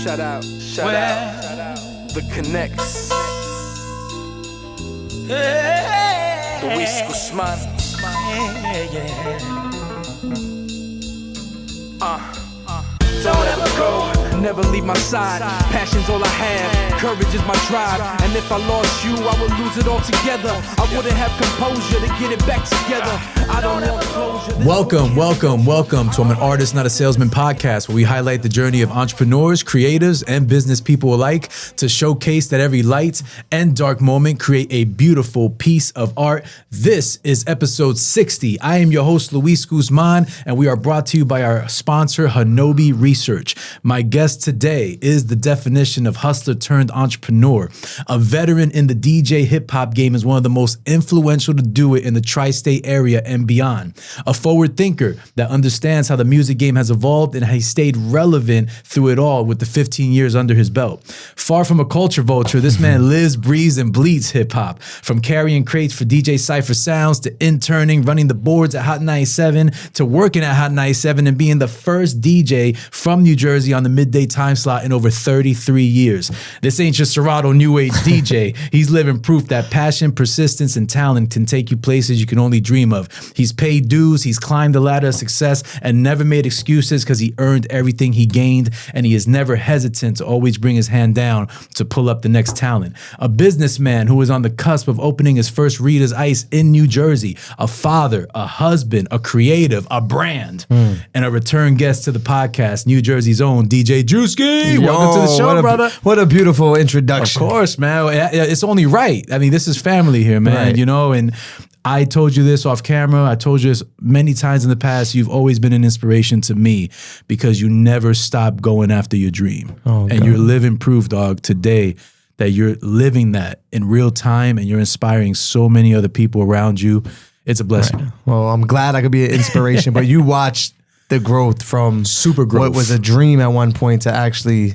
Shout out. The Connects. Luis Guzman. Don't ever go, never leave my side. Passion's all I have, courage is my drive. And if I lost you, I would lose it all together. I wouldn't have composure to get it back together. I don't want closure. Welcome to I'm an Artist, Not a Salesman podcast, where we highlight the journey of entrepreneurs, creatives, and business people alike to showcase that every light and dark moment create a beautiful piece of art. This is episode 60. I am your host, Luis Guzman, and we are brought to you by our sponsor, Hanobi Research. My guest today is the definition of hustler turned entrepreneur. A veteran in the DJ hip-hop game, is one of the most influential to do it in the tri-state area and beyond. A forward thinker that understands how the music game has evolved and has stayed relevant through it all with the 15 years under his belt. Far from a culture vulture, this man lives, breathes, and bleeds hip-hop. From carrying crates for DJ Cypher Sounds to interning, running the boards at Hot 97, to working at Hot 97 and being the first DJ from New Jersey on the midday time slot in over 33 years. This ain't just Serato New Age DJ. He's living proof that passion, persistence, and talent can take you places you can only dream of. He's paid dues, he's climbed the ladder of success, and never made excuses because he earned everything he gained, and he is never hesitant to always bring his hand down to pull up the next talent. A businessman who is on the cusp of opening his first Rita's Ice in New Jersey. A father, a husband, a creative, a brand, and a return guest to the podcast, New Jersey's own DJ Drewski. Welcome to the show, brother. What a beautiful introduction. Of course, man. It's only right. I mean, this is family here, man, Right. you know, and I told you this off camera. I told you this many times in the past. You've always been an inspiration to me because you never stop going after your dream. And you're living proof, dog, today that you're living that in real time and you're inspiring so many other people around you. It's a blessing. Right. Well, I'm glad I could be an inspiration, but you watched the growth from Super growth. What was a dream at one point to actually,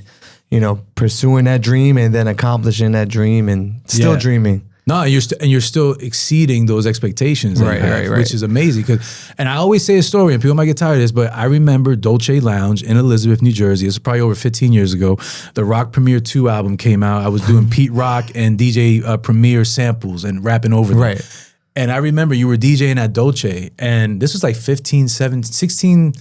pursuing that dream and then accomplishing that dream and still dreaming. No, you're still exceeding those expectations, that you have, right. which is amazing. And I always say a story, and people might get tired of this, but I remember Dolce Lounge in Elizabeth, New Jersey. It's probably over 15 years ago. The Rock Premier 2 album came out. I was doing Pete Rock and DJ Premier samples and rapping over them. Right. And I remember you were DJing at Dolce, and this was like 15, 16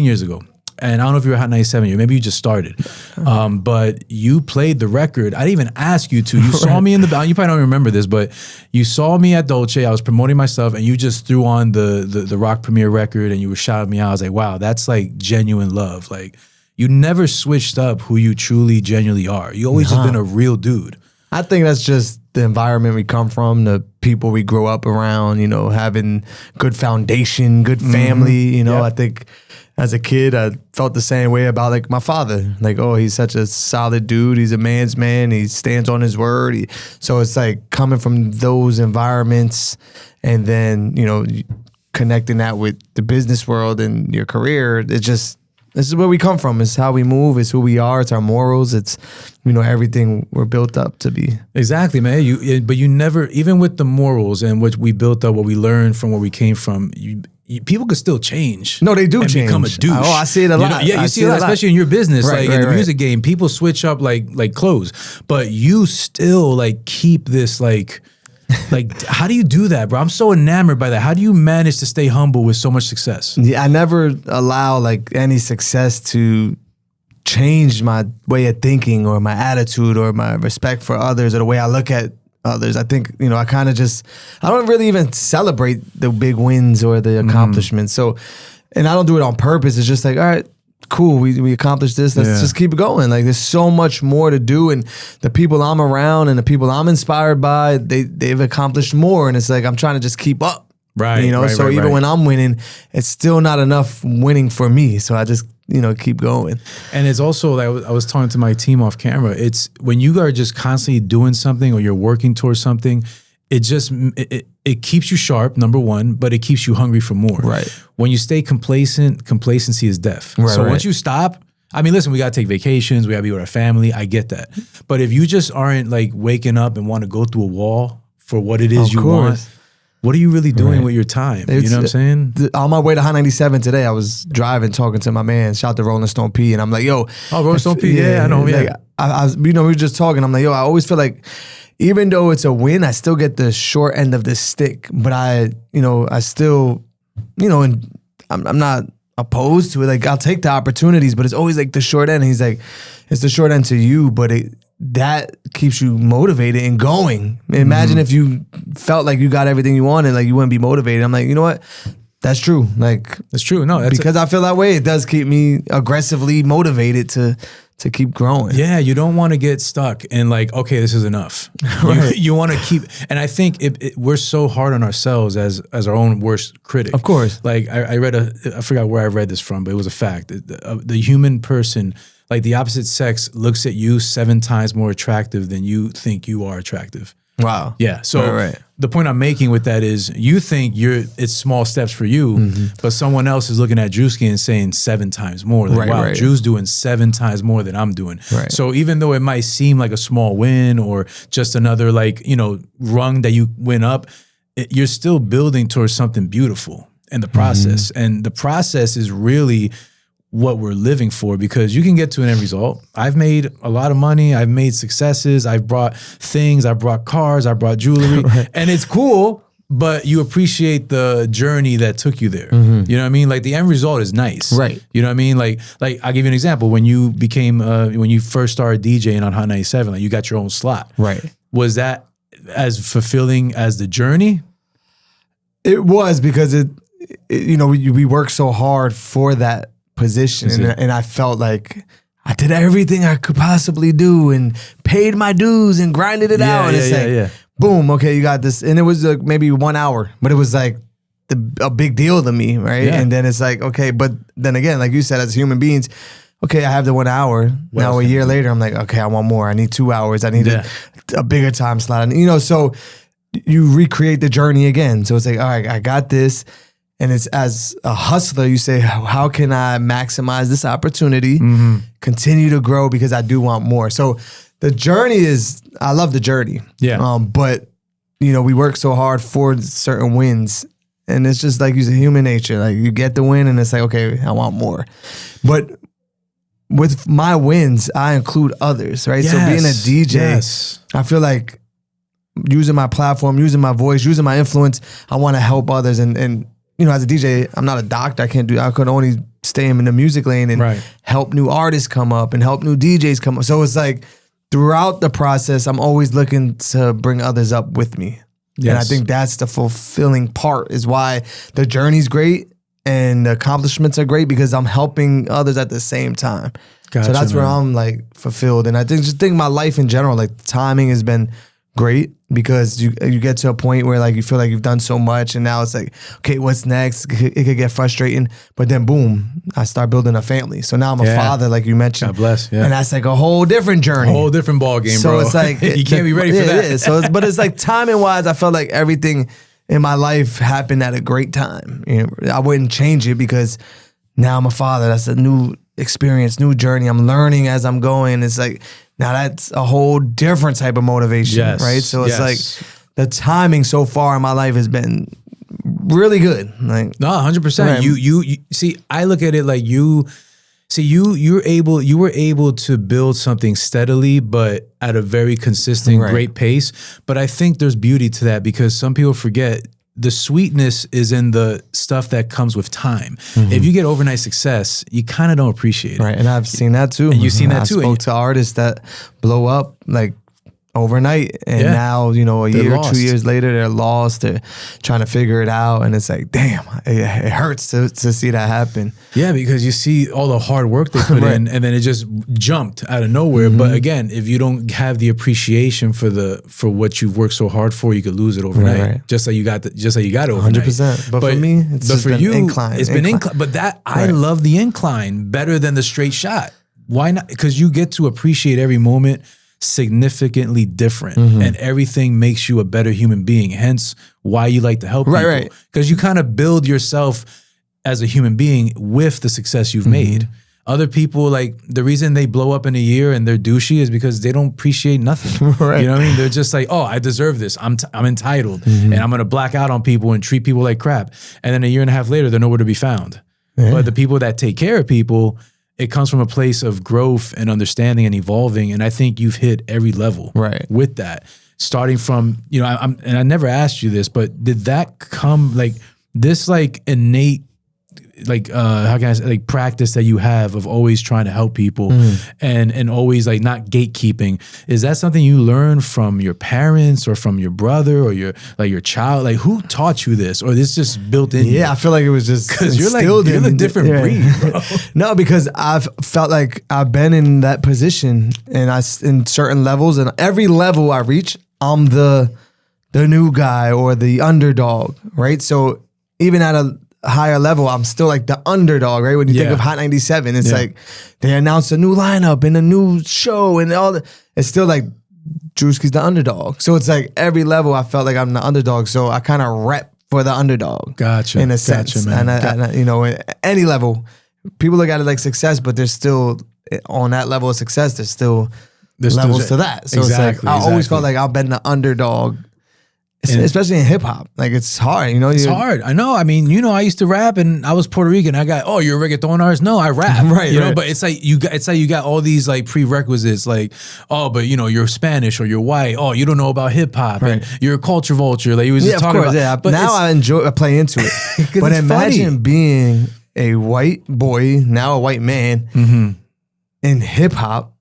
years ago. And I don't know if you were Hot 97 yet. Maybe you just started. But you played the record. I didn't even ask you to. You saw me in the back. You probably don't remember this, but you saw me at Dolce. I was promoting myself, and you just threw on the Rock Premiere record, and you were shouting me out. I was like, wow, that's like genuine love. Like, you never switched up who you truly, genuinely are. You always just been a real dude. I think that's just the environment we come from, the people we grow up around, having good foundation, good family, I think as a kid, I felt the same way about like my father. Like, oh, he's such a solid dude. He's a man's man. He stands on his word. So it's like coming from those environments and then, connecting that with the business world and your career. This is where we come from. It's how we move. It's who we are. It's our morals. It's, everything we're built up to be. Exactly, man. But you never, even with the morals and what we built up, what we learned from where we came from, people could still change. No, they do and change. Become a douche. Oh, I see it a lot. You see it a lot, especially in your business, Right, in the right. music game. People switch up like clothes, but you still like keep this like how do you do that, bro? I'm so enamored by that. How do you manage to stay humble with so much success? Yeah, I never allow like any success to change my way of thinking or my attitude or my respect for others or the way I look at others. I think, I kind of I don't really even celebrate the big wins or the accomplishments. So, and I don't do it on purpose. It's just like, all right, cool, we accomplished this. Let's just keep it going. Like, there's so much more to do, and the people I'm around and the people I'm inspired by, they've accomplished more. And it's like I'm trying to just keep up. Right. So even when I'm winning, it's still not enough winning for me. So I just keep going. And it's also like I was talking to my team off camera. It's when you are just constantly doing something or you're working towards something, it keeps you sharp, number one, but it keeps you hungry for more. Right. When you stay complacent, complacency is death. Right, so right. once you stop, I mean, listen, we got to take vacations. We got to be with our family. I get that. But if you just aren't like waking up and want to go through a wall for what it is you want, what are you really doing with your time? You know what I'm saying? On my way to High 97 today, I was driving, talking to my man, shout out to Rolling Stone P, and I'm like, yo. Oh, Rolling Stone P, yeah, I know. Like, I was, we were just talking. I'm like, yo, I always feel like even though it's a win, I still get the short end of the stick. But I still, and I'm not opposed to it. Like, I'll take the opportunities, but it's always like the short end. And he's like, it's the short end to you, but that keeps you motivated and going. Imagine if you felt like you got everything you wanted, like you wouldn't be motivated. I'm like, you know what? That's true. Like, that's true. No, because I feel that way. It does keep me aggressively motivated to keep growing. Yeah, you don't want to get stuck and like, okay, this is enough. Right. You want to keep, and I think we're so hard on ourselves as our own worst critic. Of course. Like I forgot where I read this from, but it was a fact. The human person, like the opposite sex, looks at you 7 times more attractive than you think you are attractive. Wow. Yeah. So the point I'm making with that is you think it's small steps for you, but someone else is looking at Drewski and saying 7 times more. Like, wow, Drew's doing 7 times more than I'm doing. Right. So even though it might seem like a small win or just another rung that you went up, you're still building towards something beautiful in the process. And the process is really what we're living for, because you can get to an end result. I've made a lot of money. I've made successes. I've brought things. I brought cars. I brought jewelry. And it's cool, but you appreciate the journey that took you there. You know what I mean? Like the end result is nice. Right. You know what I mean? Like I'll give you an example. When you became, when you first started DJing on Hot 97, like you got your own slot. Right. Was that as fulfilling as the journey? It was, because we worked so hard for that position, and I felt like I did everything I could possibly do and paid my dues and grinded it out. And it's boom, okay, you got this. And it was maybe 1 hour, but it was like a big deal to me, right? Yeah. And then it's like, okay, but then again, like you said, as human beings, okay, I have the 1 hour. Now a year later, I'm like, okay, I want more. I need 2 hours. I need a bigger time slot. And, so you recreate the journey again. So it's like, all right, I got this. And it's, as a hustler, you say, how can I maximize this opportunity, continue to grow, because I do want more. So the journey I love the journey. Yeah. But, we work so hard for certain wins. And it's just like, you say, human nature. Like, you get the win and it's like, okay, I want more. But with my wins, I include others, right? Yes. So being a DJ, I feel like using my platform, using my voice, using my influence, I want to help others. And as a DJ, I'm not a doctor. I could only stay in the music lane and help new artists come up and help new DJs come up. So it's like throughout the process, I'm always looking to bring others up with me. Yes. And I think that's the fulfilling part, is why the journey's great and the accomplishments are great, because I'm helping others at the same time. Gotcha, so that's where I'm like fulfilled. And I think my life in general, like timing has been great, because you get to a point where like you feel like you've done so much, and now it's like, okay, what's next? It could get frustrating, but then boom, I start building a family. So now I'm a father, like you mentioned. God bless. Yeah. And that's like a whole different journey, a whole different ball game, so bro. It's like you can't be ready for that. Yeah. So, but it's like timing wise, I felt like everything in my life happened at a great time. I wouldn't change it, because now I'm a father. That's a new experience, new journey. I'm learning as I'm going. It's like, now that's a whole different type of motivation, right? So it's like the timing so far in my life has been really good. Like, no, 100%. You see, I look at it like you were able to build something steadily, but at a very consistent, great pace. But I think there's beauty to that, because some people forget the sweetness is in the stuff that comes with time. If you get overnight success, you kind of don't appreciate it. Right, and I've seen that too. And you've seen that too. I spoke to artists that blow up like overnight, and now, a year or 2 years later, they're lost. They're trying to figure it out, and it's like, damn, it hurts to see that happen. Yeah, because you see all the hard work they put in, and then it just jumped out of nowhere. But again, if you don't have the appreciation for what you've worked so hard for, you could lose it overnight. Just like you got it overnight. 100%. But for me, it's been incline. It's been incline. But I love the incline better than the straight shot. Why not? Because you get to appreciate every moment significantly different, and everything makes you a better human being. Hence why you like to help people, because you kind of build yourself as a human being with the success you've made. Other people, like, the reason they blow up in a year and they're douchey is because they don't appreciate nothing. Right. You know what I mean? They're just like, oh, I deserve this. I'm entitled, and I'm gonna black out on people and treat people like crap. And then a year and a half later, they're nowhere to be found. Yeah. But the people that take care of people, it comes from a place of growth and understanding and evolving. And I think you've hit every level with that. Starting from, you know, and I never asked you this, but did that come like this, like innate, like how can I say, like practice that you have of always trying to help people and always like not gatekeeping? Is that something you learned from your parents or from your brother or your child? Like, who taught you this, or this just built in? Yeah, I feel like it was just because you're a different breed, bro. No, because I've felt like I've been in that position, and in certain levels, and every level I reach, I'm the new guy or the underdog, right? So even at a higher level, I'm still like the underdog, right? When you think of Hot 97, it's like they announced a new lineup and a new show and all that. It's still like Drewski's the underdog. So it's like every level I felt like I'm the underdog. So I kind of rep for the underdog. Gotcha. In a sense. Man. And I, you know, at any level, people look at it like success, but there's still, on that level of success, there's levels to that. So it's like, I always felt like I've been the underdog. Especially in hip hop, like it's hard, you know. It's hard. I know. I mean, you know, I used to rap, and I was Puerto Rican. I got, oh, you're a reggaeton artist? No, I rap, right? You know, but it's like you got all these like prerequisites, like, oh, but you know, you're Spanish or you're white. Oh, you don't know about hip hop, and you're a culture vulture. Like you was just talking about. Yeah, but now I play into it. But imagine being a white boy, now a white man, in hip hop,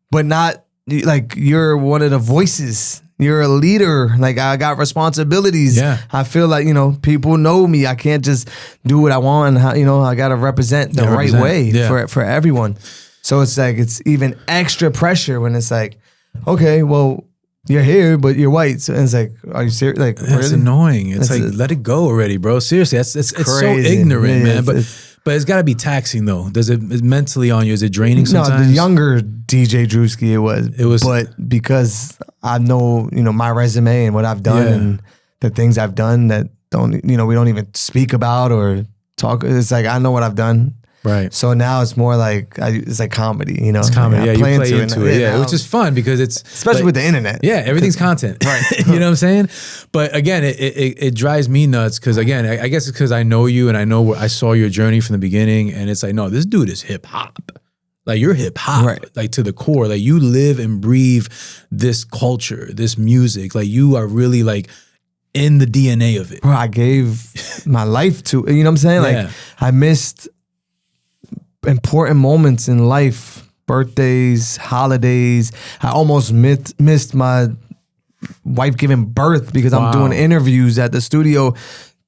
but not like you're one of the voices. You're a leader. Like, I got responsibilities. Yeah. I feel like, you know, people know me. I can't just do what I want. And, you know, I got to represent the right way for everyone. So it's like, it's even extra pressure when it's like, okay, well, you're here, but you're white. So it's like, are you serious? Like, that's really annoying. It's like, let it go already, bro. Seriously, it's so ignorant, man. But it's got to be taxing, though. Does it mentally on you? Is it draining sometimes? No, the younger DJ Drewski, it was. But because I know, you know, my resume and what I've done and the things I've done that we don't even speak about or talk. It's like, I know what I've done. Right. So now it's more like, it's like comedy, you know? It's comedy, like you play into it, which is fun because it's... Especially like, with the internet. Yeah, everything's content. Right. You know what I'm saying? But again, it drives me nuts because again, I guess it's because I know you and I saw your journey from the beginning, and it's like, no, this dude is hip hop. Like, you're hip hop, like to the core. Like, you live and breathe this culture, this music. Like, you are really like in the DNA of it. Bro, I gave my life to, you know what I'm saying? Like, I missed important moments in life, birthdays, holidays. I almost missed my wife giving birth because I'm doing interviews at the studio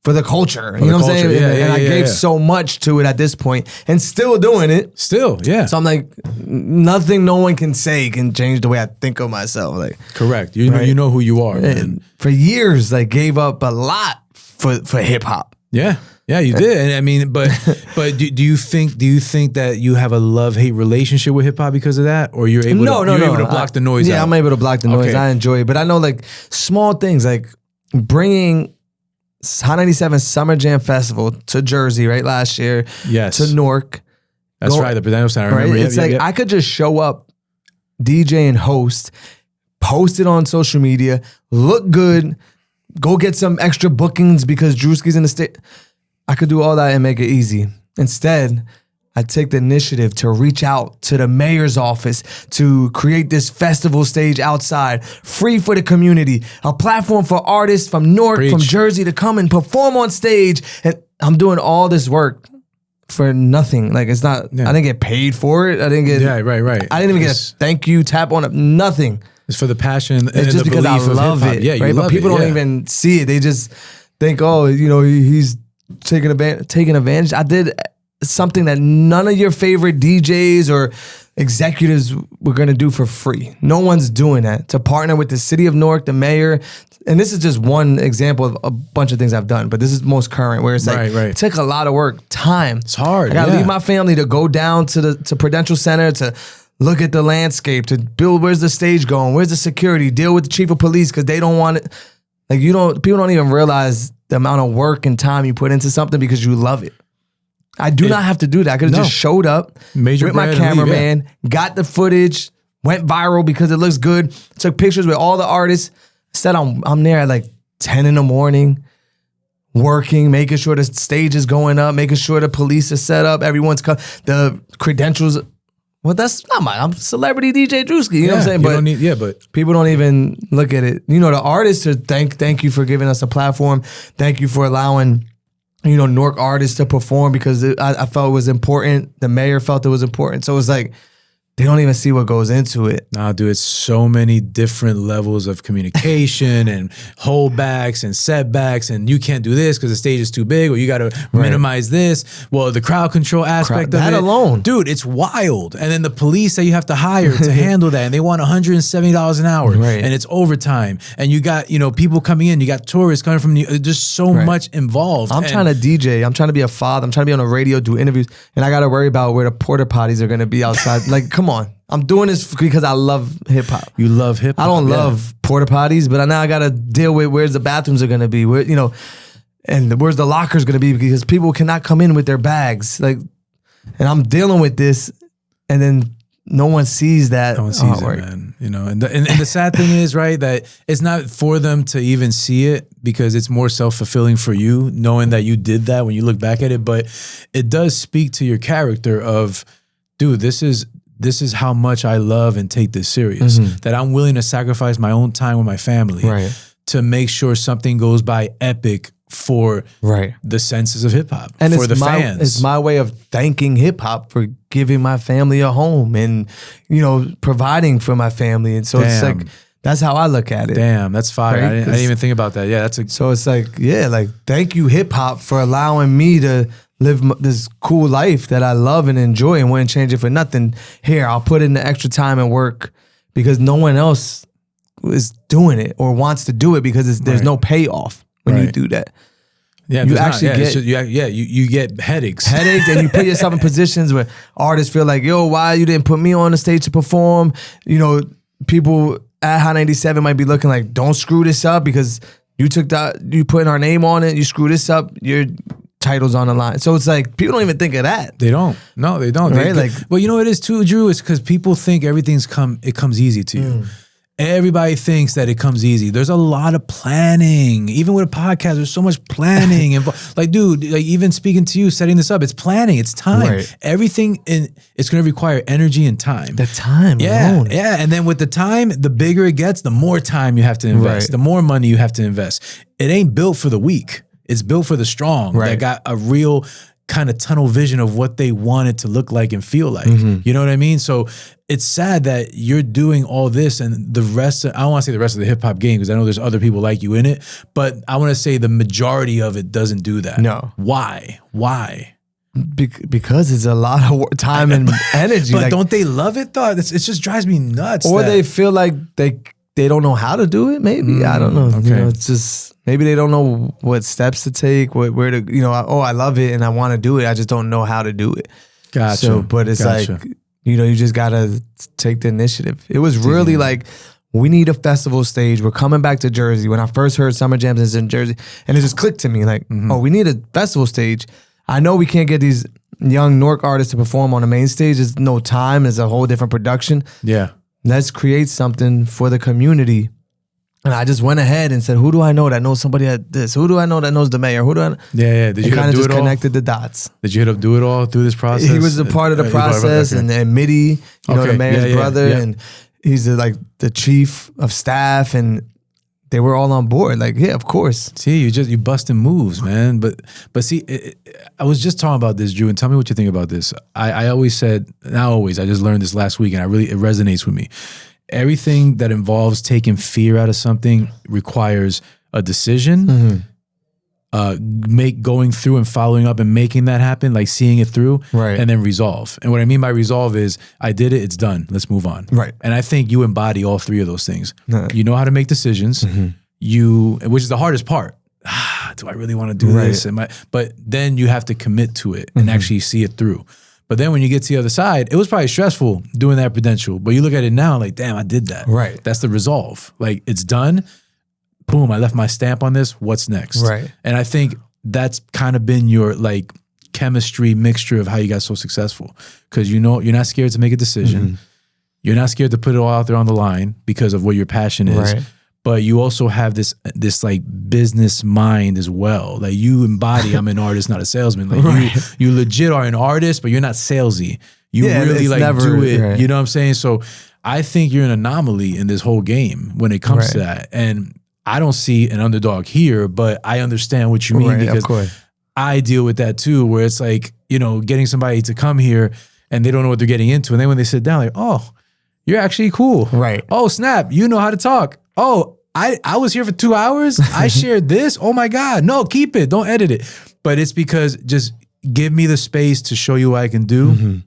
for the culture. You know what I'm saying? And I gave so much to it at this point and still doing it. Still, yeah. So I'm like, nothing no one can say can change the way I think of myself. Like, correct. You know who you are, man. For years, I gave up a lot for hip hop. Yeah. Yeah, you did. And I mean, but do you think that you have a love-hate relationship with hip hop because of that, or you're able able to block the noise? Yeah, I'm able to block the noise. I enjoy it, but I know like small things like bringing Hot 97 Summer Jam Festival to Jersey last year. Yes, to Newark. That's right. The Prudential Center. I remember. It's like I could just show up, DJ and host, post it on social media, look good, go get some extra bookings because Drewski's in the state. I could do all that and make it easy. Instead, I take the initiative to reach out to the mayor's office to create this festival stage outside, free for the community, a platform for artists from Newark, from Jersey to come and perform on stage. And I'm doing all this work for nothing. Like, it's not, I didn't get paid for it. I didn't get, right. I didn't even get a thank you, tap on it, nothing. It's for the passion and it's just the because I belief love of it. Yeah, right? But people don't even see it. They just think, oh, you know, he's taking advantage. I did something that none of your favorite DJs or executives were going to do for free. No one's doing that. To partner with the city of Newark, the mayor, and this is just one example of a bunch of things I've done, but this is most current, where it's like, it took a lot of work, time. It's hard. I got to leave my family to go down to Prudential Center to look at the landscape, to build, where's the stage going, where's the security, deal with the chief of police because they don't want it. Like, people don't even realize the amount of work and time you put into something because you love it. I do not have to do that. I could have just showed up with my cameraman, got the footage, went viral because it looks good, took pictures with all the artists. Said I'm there at like 10 in the morning, working, making sure the stage is going up, making sure the police is set up, everyone's the credentials. Well, that's not I'm celebrity DJ Drewski. You know what I'm saying? But people don't even look at it. You know, the artists are thank you for giving us a platform. Thank you for allowing, you know, Newark artists to perform because I felt it was important. The mayor felt it was important. So it's like, they don't even see what goes into it. Nah, dude, it's so many different levels of communication and holdbacks and setbacks, and you can't do this because the stage is too big, or you got to minimize this. Well, the crowd control aspect of that it alone, dude, it's wild. And then the police that you have to hire to handle that, and they want $170 an hour, and it's overtime. And you got, you know, people coming in, you got tourists coming from just so much involved. I'm trying to DJ. I'm trying to be a father. I'm trying to be on the radio, do interviews, and I got to worry about where the porta potties are going to be outside. Like, come on. I'm doing this because I love hip hop. You love hip hop. I don't love porta potties, but now I got to deal with where's the bathrooms are going to be, where, you know, and where's the lockers going to be because people cannot come in with their bags. Like, and I'm dealing with this, and then no one sees that. No one sees it, man. You know, and the sad thing is, right, that it's not for them to even see it because it's more self-fulfilling for you knowing that you did that when you look back at it. But it does speak to your character of, dude, this is how much I love and take this serious, that I'm willing to sacrifice my own time with my family to make sure something goes by epic for the senses of hip hop, and for the fans. It's my way of thanking hip hop for giving my family a home and, you know, providing for my family. And so it's like, that's how I look at it. Damn, that's fire. I didn't even think about that. Yeah, so it's like, like, thank you hip hop for allowing me to live this cool life that I love and enjoy and wouldn't change it for nothing. Here, I'll put in the extra time and work because no one else is doing it or wants to do it because there's no payoff when you do that. Yeah, you actually you get headaches. And you put yourself in positions where artists feel like, yo, why you didn't put me on the stage to perform? You know, people at Hot 97 might be looking like, don't screw this up because you putting our name on it, you screw this up, your titles on the line. So it's like, people don't even think of that. They don't. No, they don't. Right? Well, you know what it is too, Drew? It's because people think it comes easy to you. Everybody thinks that it comes easy. There's a lot of planning. Even with a podcast, there's so much planning involved. Like, dude, like even speaking to you, setting this up, it's planning, it's time. Everything it's going to require energy and time. The time alone. Yeah. And then with the time, the bigger it gets, the more time you have to invest, the more money you have to invest. It ain't built for the weak. It's built for the strong that got a real kind of tunnel vision of what they want it to look like and feel like. You know what I mean? So it's sad that you're doing all this and the rest of, I don't want to say the rest of the hip hop game because I know there's other people like you in it, but I want to say the majority of it doesn't do that. No. Why? Because it's a lot of time and energy. But like, don't they love it though? It just drives me nuts. Or they feel like they don't know how to do it. Maybe I don't know. You know, it's just maybe they don't know what steps to take, where to. You know, I love it and I want to do it. I just don't know how to do it. Gotcha. So, but it's like, you know, you just gotta take the initiative. It was really like, we need a festival stage. We're coming back to Jersey. When I first heard Summer Jams is in Jersey, and it just clicked to me like, oh, we need a festival stage. I know we can't get these young Newark artists to perform on the main stage. There's no time. It's a whole different production. Yeah. Let's create something for the community. And I just went ahead and said, who do I know that knows somebody at this? Who do I know that knows the mayor? Who do I know? Yeah. Did you kind of do just it all? connected the dots. Did you do it all through this process? He was a part of the process, and Midday, you know, the mayor's brother, and he's the chief of staff, and they were all on board. Like, yeah, of course. See, you busting moves, man. But see, I was just talking about this, Drew, and tell me what you think about this. I always said, not always, I just learned this last week, and it resonates with me. Everything that involves taking fear out of something requires a decision, going through and following up and making that happen, like seeing it through, and then resolve. And what I mean by resolve is, I did it, it's done, let's move on. Right. And I think you embody all three of those things. You know how to make decisions, which is the hardest part. Do I really want to do this? But then you have to commit to it and actually see it through. But then when you get to the other side, it was probably stressful doing that Prudential. But you look at it now like, damn, I did that. Right. That's the resolve. Like, it's done. Boom, I left my stamp on this. What's next? Right. And I think that's kind of been your like chemistry mixture of how you got so successful. Because you know you're not scared to make a decision. You're not scared to put it all out there on the line because of what your passion is. Right. But you also have this like business mind as well. Like you embody, I'm an artist, not a salesman. Like you legit are an artist, but you're not salesy. You really like do it. Right. You know what I'm saying? So I think you're an anomaly in this whole game when it comes to that. And I don't see an underdog here, but I understand what you mean because I deal with that too, where it's like, you know, getting somebody to come here and they don't know what they're getting into. And then when they sit down, like, oh, you're actually cool. Right. Oh, snap. You know how to talk. Oh, I was here for 2 hours. I shared this. Oh my God. No, keep it. Don't edit it. But it's because just give me the space to show you what I can do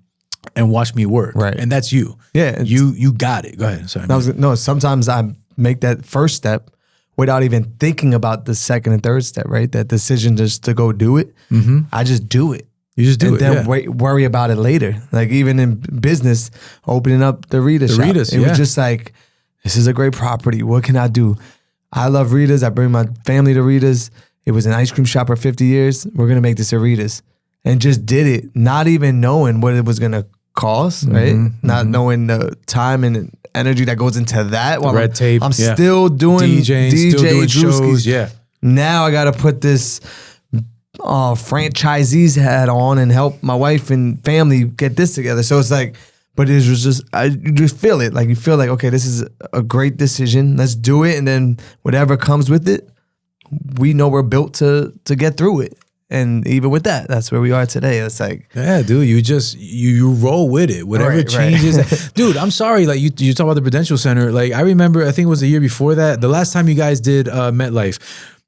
and watch me work. Right. And that's you. Yeah. You got it. Go ahead. Sorry. No, sometimes I make that first step without even thinking about the second and third step, right? That decision just to go do it. I just do it. You just do it. And then worry about it later. Like even in business, opening up the Rita's shop. Rita's, it was just like, this is a great property. What can I do? I love Rita's. I bring my family to Rita's. It was an ice cream shop for 50 years. We're going to make this a Rita's. And just did it, not even knowing what it was going to cost, right? Not knowing the time and energy that goes into that. While red tape. I'm still doing DJing, still doing shows. Yeah. Now I got to put this franchisee's hat on and help my wife and family get this together. So it's like, but it was just, you just feel it. Like you feel like, okay, this is a great decision. Let's do it. And then whatever comes with it, we know we're built to get through it. And even with that, that's where we are today. It's like, yeah, dude, you just, you roll with it. Whatever changes. Dude, I'm sorry. Like you talk about the Prudential Center. Like I remember, I think it was the year before that, the last time you guys did MetLife,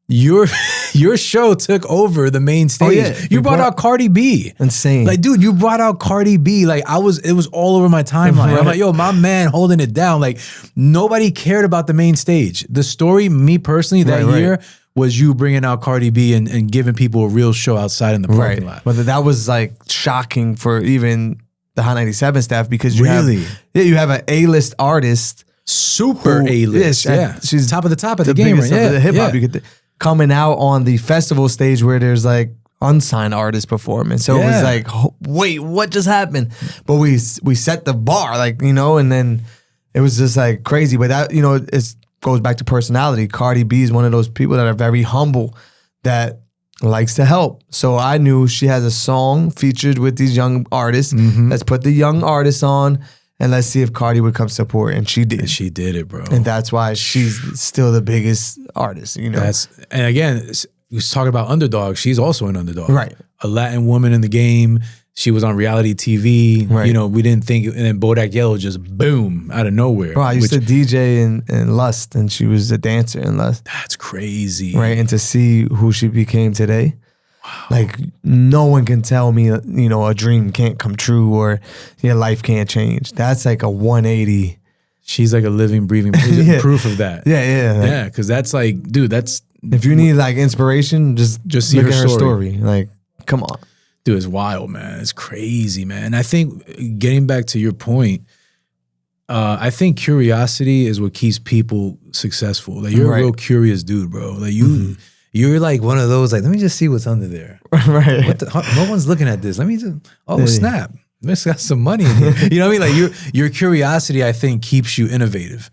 your show took over the main stage. Oh, yeah. You brought out Cardi B. Insane. Like, dude, you brought out Cardi B. Like it was all over my timeline. I'm like, yo, my man holding it down. Like nobody cared about the main stage. The story, me personally, that year was you bringing out Cardi B and giving people a real show outside in the parking lot. But that was like shocking for even the Hot 97 staff because you have an A-list artist. Super A-list. Yeah. She's top of the game, right? Yeah. The hip hop. You could coming out on the festival stage where there's like unsigned artists performing. So it was like, wait, what just happened? But we set the bar, like, you know, and then it was just like crazy. But that, you know, it goes back to personality. Cardi B is one of those people that are very humble, that likes to help. So I knew she has a song featured with these young artists. Let's put the young artists on and let's see if Cardi would come support. And she did. And she did it, bro. And that's why she's still the biggest artist, you know. And again, we was talking about underdog. She's also an underdog. Right. A Latin woman in the game. She was on reality TV. Right. You know, we didn't think, and then Bodak Yellow just boom, out of nowhere. Bro, I used to DJ in Lust, and she was a dancer in Lust. That's crazy. Right, and to see who she became today, like no one can tell me, you know, a dream can't come true or your life can't change. That's like a 180. She's like a living, breathing proof of that. Yeah, because that's like, dude, that's... If you need like inspiration, just see look her at her story. Like, come on. Dude, it's wild, man. It's crazy, man. And I think getting back to your point, I think curiosity is what keeps people successful. Like you're a real curious dude, bro. Like you're like one of those, like, let me just see what's under there. Right. No one's looking at this. Let me just, snap. This got some money in here. You know what I mean? Like your curiosity, I think, keeps you innovative.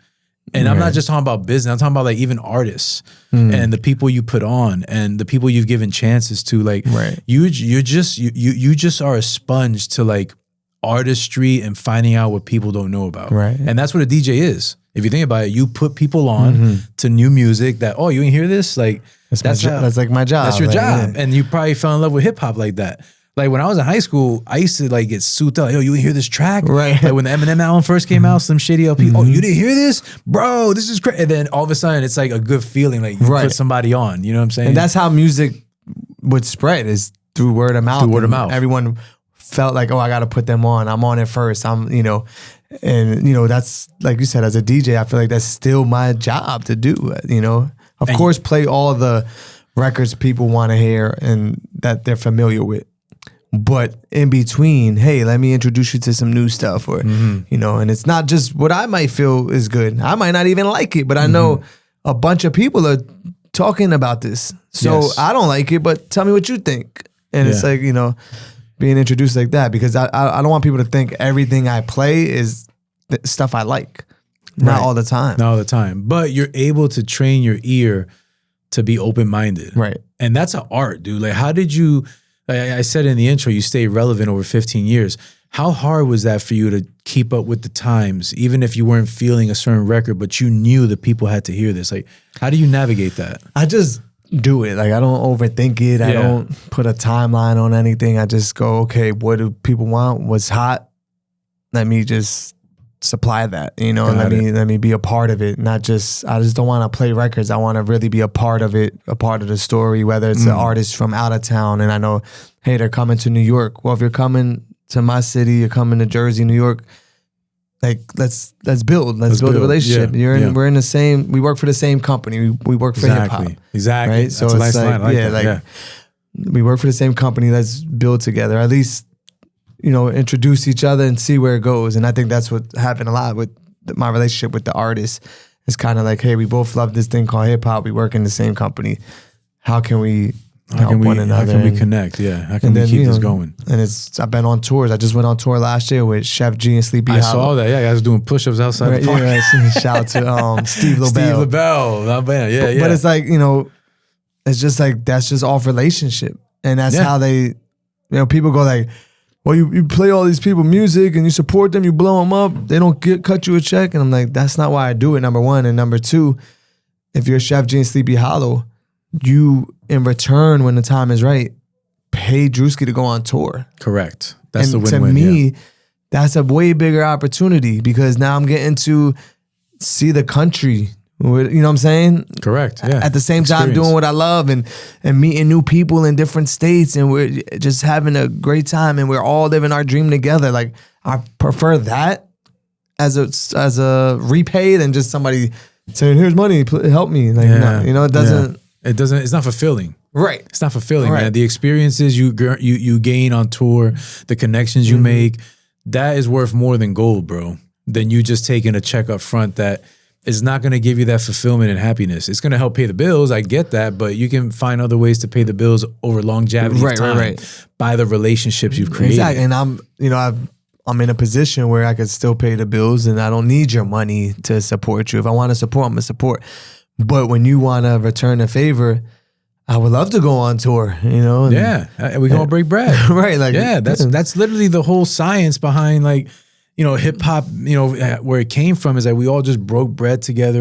And I'm not just talking about business. I'm talking about like even artists and the people you put on and the people you've given chances to. Like you just are a sponge to like artistry and finding out what people don't know about. Right. And that's what a DJ is. If you think about it, you put people on to new music that, oh, you ain't hear this? Like that's like my job. That's your like, job. And you probably fell in love with hip hop like that. Like when I was in high school, I used to like get souped up. Yo, you didn't hear this track? Right. Like when the Eminem album first came out, Slim Shady LP. Oh, you didn't hear this? Bro, this is crazy. And then all of a sudden it's like a good feeling. Like you put somebody on, you know what I'm saying? And that's how music would spread, is through word of mouth. Through word of mouth. Everyone felt like, oh, I got to put them on. I'm on it first. And that's like you said, as a DJ, I feel like that's still my job to do, you know? Of course, play all the records people want to hear and that they're familiar with. But in between, hey, let me introduce you to some new stuff, or you know, and it's not just what I might feel is good. I might not even like it, but I know a bunch of people are talking about this. So I don't like it, but tell me what you think. And it's like, you know, being introduced like that, because I don't want people to think everything I play is stuff I like. Not all the time. Not all the time. But you're able to train your ear to be open-minded. Right. And that's an art, dude. Like, how did you, like I said in the intro, you stayed relevant over 15 years. How hard was that for you to keep up with the times, even if you weren't feeling a certain record, but you knew that people had to hear this? Like, how do you navigate that? I just do it. Like, I don't overthink it. I don't put a timeline on anything. I just go, okay, what do people want? What's hot? Let me just supply that, you know, let me be a part of it. Not just, I just don't want to play records. I want to really be a part of it, a part of the story, whether it's an artist from out of town and I know, hey, they're coming to New York. Well, if you're coming to my city, you're coming to Jersey, New York, like let's build a relationship. Yeah. We're in the same, we work for the same company. We work for hip hop. Exactly. Right? That's So a it's nice like, line. We work for the same company. Let's build together. At least, you know, introduce each other and see where it goes. And I think that's what happened a lot with my relationship with the artist. It's kind of like, hey, we both love this thing called hip hop. We work in the same company. How can we help one another? How can we connect? Yeah. How can we keep this going? And I've been on tours. I just went on tour last year with Chef G and Sleepy Hollow. I saw that. Yeah, guys doing push-ups outside the park. Yeah, shout out to Steve LaBelle. Steve LaBelle. Not bad. Yeah. But it's like, you know, it's just like, that's just off relationship. And that's how they, you know, people go like, well, you play all these people music and you support them, you blow them up, they don't cut you a check. And I'm like, that's not why I do it, number one. And number two, if you're Chef G and Sleepy Hollow, you, in return, when the time is right, pay Drewski to go on tour. Correct. That's and the win-win. To me, that's a way bigger opportunity because now I'm getting to see the country. You know what I'm saying? Correct. Yeah. At the same time, doing what I love and meeting new people in different states, and we're just having a great time, and we're all living our dream together. Like, I prefer that as a repay than just somebody saying, "Here's money, help me." Like, no, you know, it doesn't. It doesn't. It's not fulfilling. Right. It's not fulfilling, man. The experiences you gain on tour, the connections you make, that is worth more than gold, bro. Than you just taking a check up front that is not going to give you that fulfillment and happiness. It's going to help pay the bills. I get that, but you can find other ways to pay the bills over longevity of time by the relationships you've created. Exactly. And I'm in a position where I could still pay the bills, and I don't need your money to support you. If I want to support, I'm going to support. But when you want to return a favor, I would love to go on tour, you know? And, we're going to break bread. Right. Like, that's literally the whole science behind, like, you know, hip hop, you know, where it came from is that we all just broke bread together.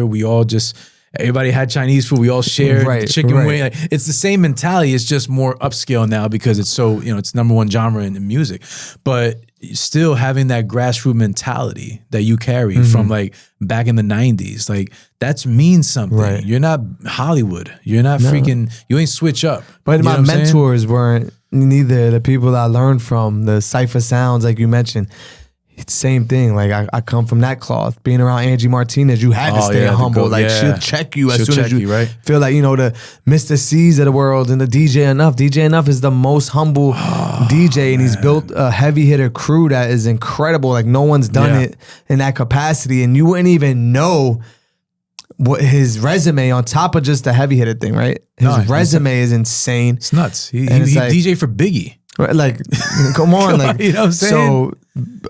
Everybody had Chinese food. We all shared chicken wing. Like, it's the same mentality. It's just more upscale now because it's so, you know, it's number one genre in music. But still having that grassroots mentality that you carry from like back in the 90s, like that means something. Right. You're not Hollywood. You're not freaking, you ain't switch up. But my mentors weren't neither. The people I learned from, the Cypher Sounds, like you mentioned, it's same thing. Like I come from that cloth. Being around Angie Martinez, you had to stay humble. Like she'll check you as soon as you feel like, you know, the Mr. C's of the world and the DJ Enough. DJ Enough is the most humble DJ, and he's built a heavy hitter crew that is incredible. Like no one's done it in that capacity, and you wouldn't even know what his resume on top of just the heavy hitter thing, right? His resume is insane. It's nuts. He DJ for Biggie. Right, like, come on, like, you know what I'm saying? So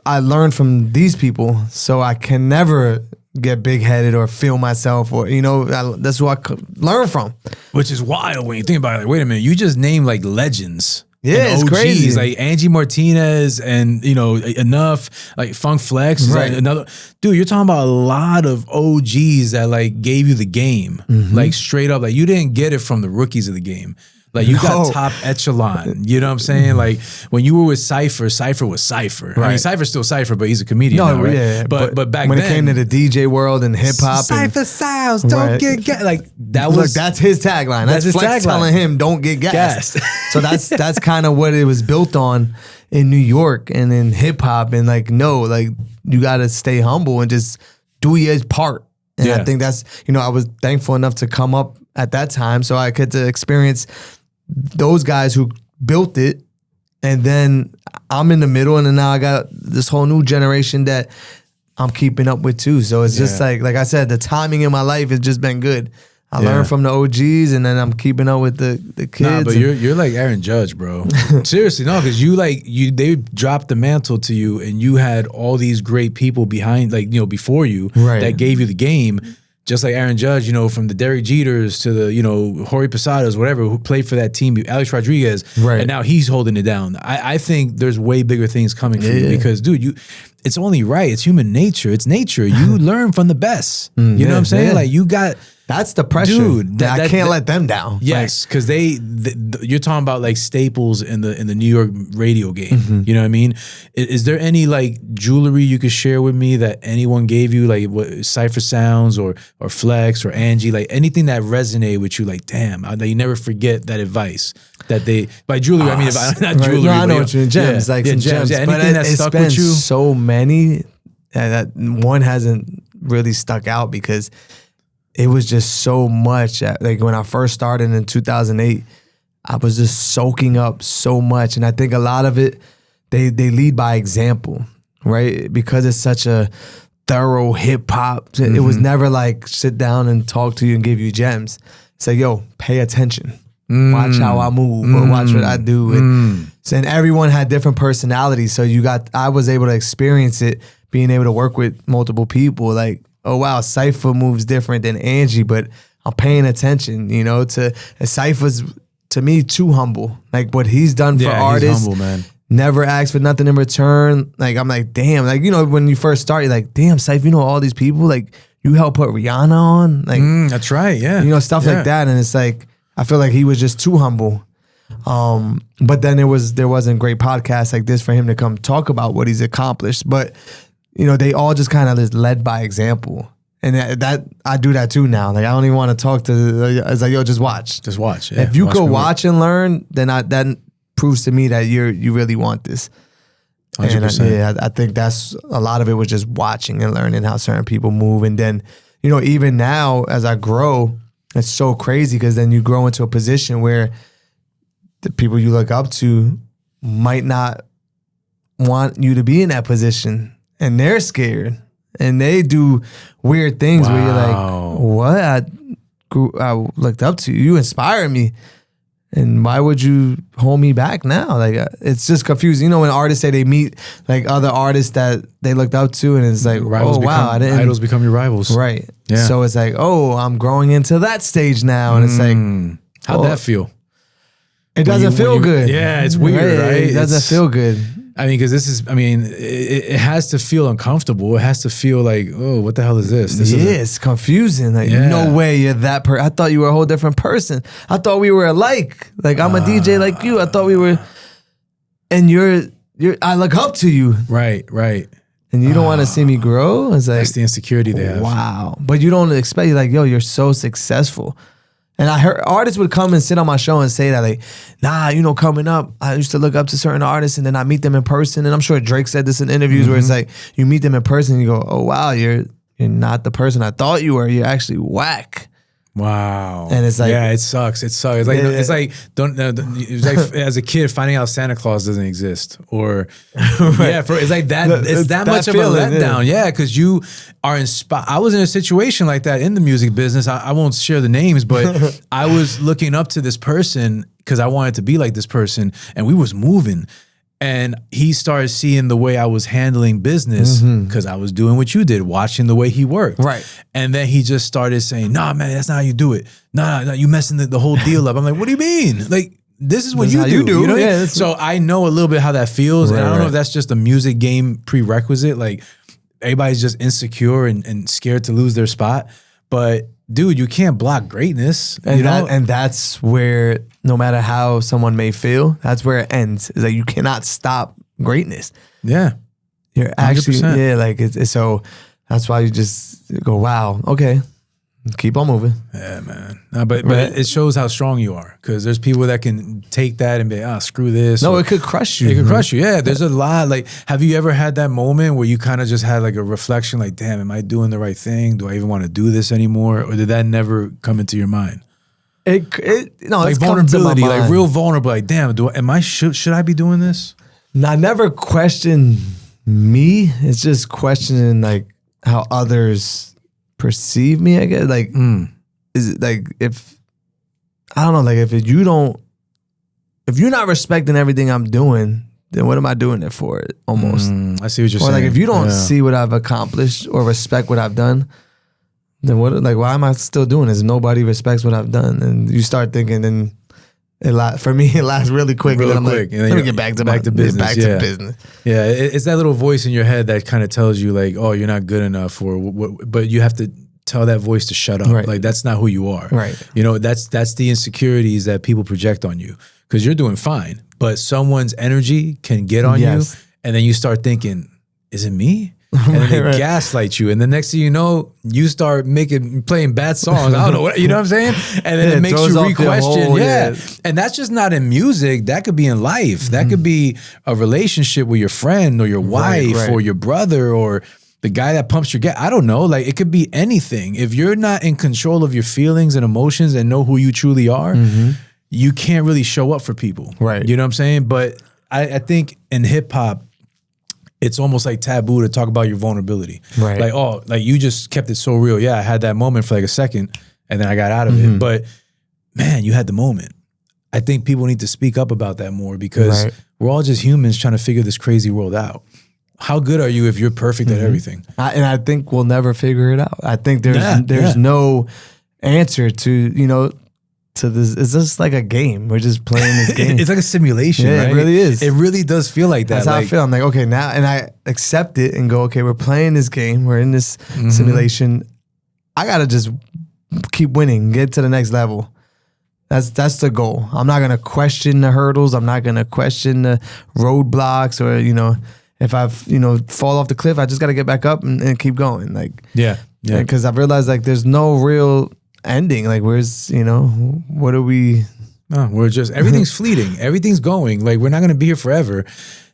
I learned from these people, so I can never get big headed or feel myself, or you know, that's who I learn from. Which is wild when you think about it. Like, wait a minute, you just named like legends. Yeah, it's crazy. Like Angie Martinez and, you know, Enough, like Funk Flex. Like another dude, you're talking about a lot of OGs that like gave you the game. Like straight up, like you didn't get it from the rookies of the game. Like you got top echelon, you know what I'm saying? Like when you were with Cypher, Cypher was Cypher. Right. I mean, Cypher's still Cypher, but he's a comedian now, right? Yeah, but back when then, it came to the DJ world and hip hop, Cypher Sounds, don't get like that was. Look, that's his tagline. That's his Flex telling him, don't get gassed. So that's kind of what it was built on in New York and in hip hop, and like like you got to stay humble and just do your part. And I think that's, you know, I was thankful enough to come up at that time, so I could to experience those guys who built it, and then I'm in the middle, and then now I got this whole new generation that I'm keeping up with too. So it's just like I said, the timing in my life has just been good. I learned from the OGs, and then I'm keeping up with the kids. Nah, but you're like Aaron Judge, bro. Seriously, no, because they dropped the mantle to you, and you had all these great people behind, before you that gave you the game. Just like Aaron Judge, from the Derek Jeters to the, Jorge Posadas, whatever, who played for that team, Alex Rodriguez, and now he's holding it down. I think there's way bigger things coming for you because, dude, it's only right. It's human nature. It's nature. You learn from the best. You know what I'm saying? Like you got... That's the pressure. Dude, I can't let them down. Yes, because you're talking about like staples in the New York radio game. You know what I mean? Is there any like jewelry you could share with me that anyone gave you, like what Cypher Sounds or Flex or Angie, like anything that resonated with you? Like, damn, that you never forget that advice that they by jewelry. I mean, not jewelry. No, I know what you mean. Gems, some gems. Yeah, anything that stuck with you. So many that one hasn't really stuck out because it was just so much. Like when I first started in 2008, I was just soaking up so much. And I think a lot of it, they lead by example, right? Because it's such a thorough hip hop. It was never like sit down and talk to you and give you gems. It's like, yo, pay attention. Watch how I move or watch what I do. And everyone had different personalities. So I was able to experience it, being able to work with multiple people. Like, oh wow, Cypher moves different than Angie, but I'm paying attention, Cypher's to me too humble. Like what he's done for artists, humble, man. Never asked for nothing in return. Like I'm like, damn, like when you first start, you're like, damn, Cypher, all these people, like you helped put Rihanna on, like that's right, yeah, stuff like that, and it's like I feel like he was just too humble. But then there wasn't great podcasts like this for him to come talk about what he's accomplished, but. They all just kind of just led by example. And that I do that too now. Like I don't even want to talk to. It's like, yo, just watch. Just watch. Yeah. If you could watch and learn, then that proves to me that you really want this. 100%. I think that's a lot of it was just watching and learning how certain people move. And then, even now as I grow, it's so crazy because then you grow into a position where the people you look up to might not want you to be in that position. And they're scared, and they do weird things where you're like, "What? I looked up to you. You inspire me, and why would you hold me back now?" Like it's just confusing. When artists say they meet like other artists that they looked up to, and it's like, idols become your rivals, right? Yeah. So it's like, oh, I'm growing into that stage now, and it's like, how'd that feel? It doesn't feel good. Yeah, it's weird, right? It doesn't feel good. I mean, because it has to feel uncomfortable. It has to feel like, oh, what the hell is this? It's confusing. Like, no way you're that person. I thought you were a whole different person. I thought we were alike. Like, I'm a DJ like you. I thought we were, and I look up to you. Right. And you don't want to see me grow? It's like, that's the insecurity they have. Wow. But you don't expect, like, yo, you're so successful. And I heard artists would come and sit on my show and say that, like, nah, coming up, I used to look up to certain artists and then I meet them in person. And I'm sure Drake said this in interviews where it's like, you meet them in person and you go, oh, wow, you're not the person I thought you were. You're actually whack. Wow. And it's like, yeah, it sucks. It's like it's like as a kid finding out Santa Claus doesn't exist, or it's like that. It's that much of a letdown. Yeah, because you are inspired. I was in a situation like that in the music business. I won't share the names, but I was looking up to this person because I wanted to be like this person, and we was moving. And he started seeing the way I was handling business because I was doing what you did, watching the way he worked. Right. And then he just started saying, nah, man, that's not how you do it. Nah, you messing the whole deal up. I'm like, what do you mean? Like, this is what you do. You know? Yeah, so I know a little bit how that feels. And I don't know if that's just a music game prerequisite. Like, everybody's just insecure and scared to lose their spot. But dude, you can't block greatness. And that's where, no matter how someone may feel, that's where it ends. Is like you cannot stop greatness. Yeah, you're actually 100%. Like it's so. That's why you just go, wow, okay, keep on moving. Yeah, man. No, but it shows how strong you are, because there's people that can take that and be, screw this. No, it could crush you. It could crush you. Yeah, there's a lot. Like, have you ever had that moment where you kind of just had like a reflection, like, damn, am I doing the right thing? Do I even want to do this anymore? Or did that never come into your mind? Like it's vulnerability, like real vulnerable. Like, damn, should I be doing this? I never question me. It's just questioning like how others perceive me, I guess. Like, is like if you're not respecting everything I'm doing, then what am I doing it for? Almost. I see what you're saying. Or like if you don't see what I've accomplished or respect what I've done, then what? Like why am I still doing this? Nobody respects what I've done, and you start thinking. Then it lasts really quick. Real and I'm quick. Like, and then let me get back to business. To business. Yeah, it's that little voice in your head that kind of tells you like, oh, you're not good enough, or but you have to tell that voice to shut up. Right. Like that's not who you are. Right. You know, that's the insecurities that people project on you because you're doing fine, but someone's energy can get on you, and then you start thinking, is it me? And then they gaslight you, and the next thing you know, you start playing bad songs. I don't know what, you know what I'm saying? And then it makes you re-question. And that's just not in music. That could be in life. That could be a relationship with your friend or your wife or your brother or the guy that pumps your gas. I don't know. Like it could be anything. If you're not in control of your feelings and emotions and know who you truly are, you can't really show up for people. Right. You know what I'm saying? But I think in hip hop, it's almost like taboo to talk about your vulnerability. Right. Like, oh, like you just kept it so real. Yeah, I had that moment for like a second and then I got out of it. But man, you had the moment. I think people need to speak up about that more because we're all just humans trying to figure this crazy world out. How good are you if you're perfect at everything? And I think we'll never figure it out. I think there's no answer to, to this. It's just like a game. We're just playing this game. It's like a simulation, right? It really is. It really does feel like that. That's how I feel. I'm like, okay, now, and I accept it and go, okay, we're playing this game. We're in this simulation. I got to just keep winning, get to the next level. That's the goal. I'm not going to question the hurdles. I'm not going to question the roadblocks or, if I've, fall off the cliff, I just got to get back up and keep going. Like, because I've realized like there's no real ending. Like, where's, what are we? No, we're just, everything's fleeting. Everything's going. Like, we're not going to be here forever.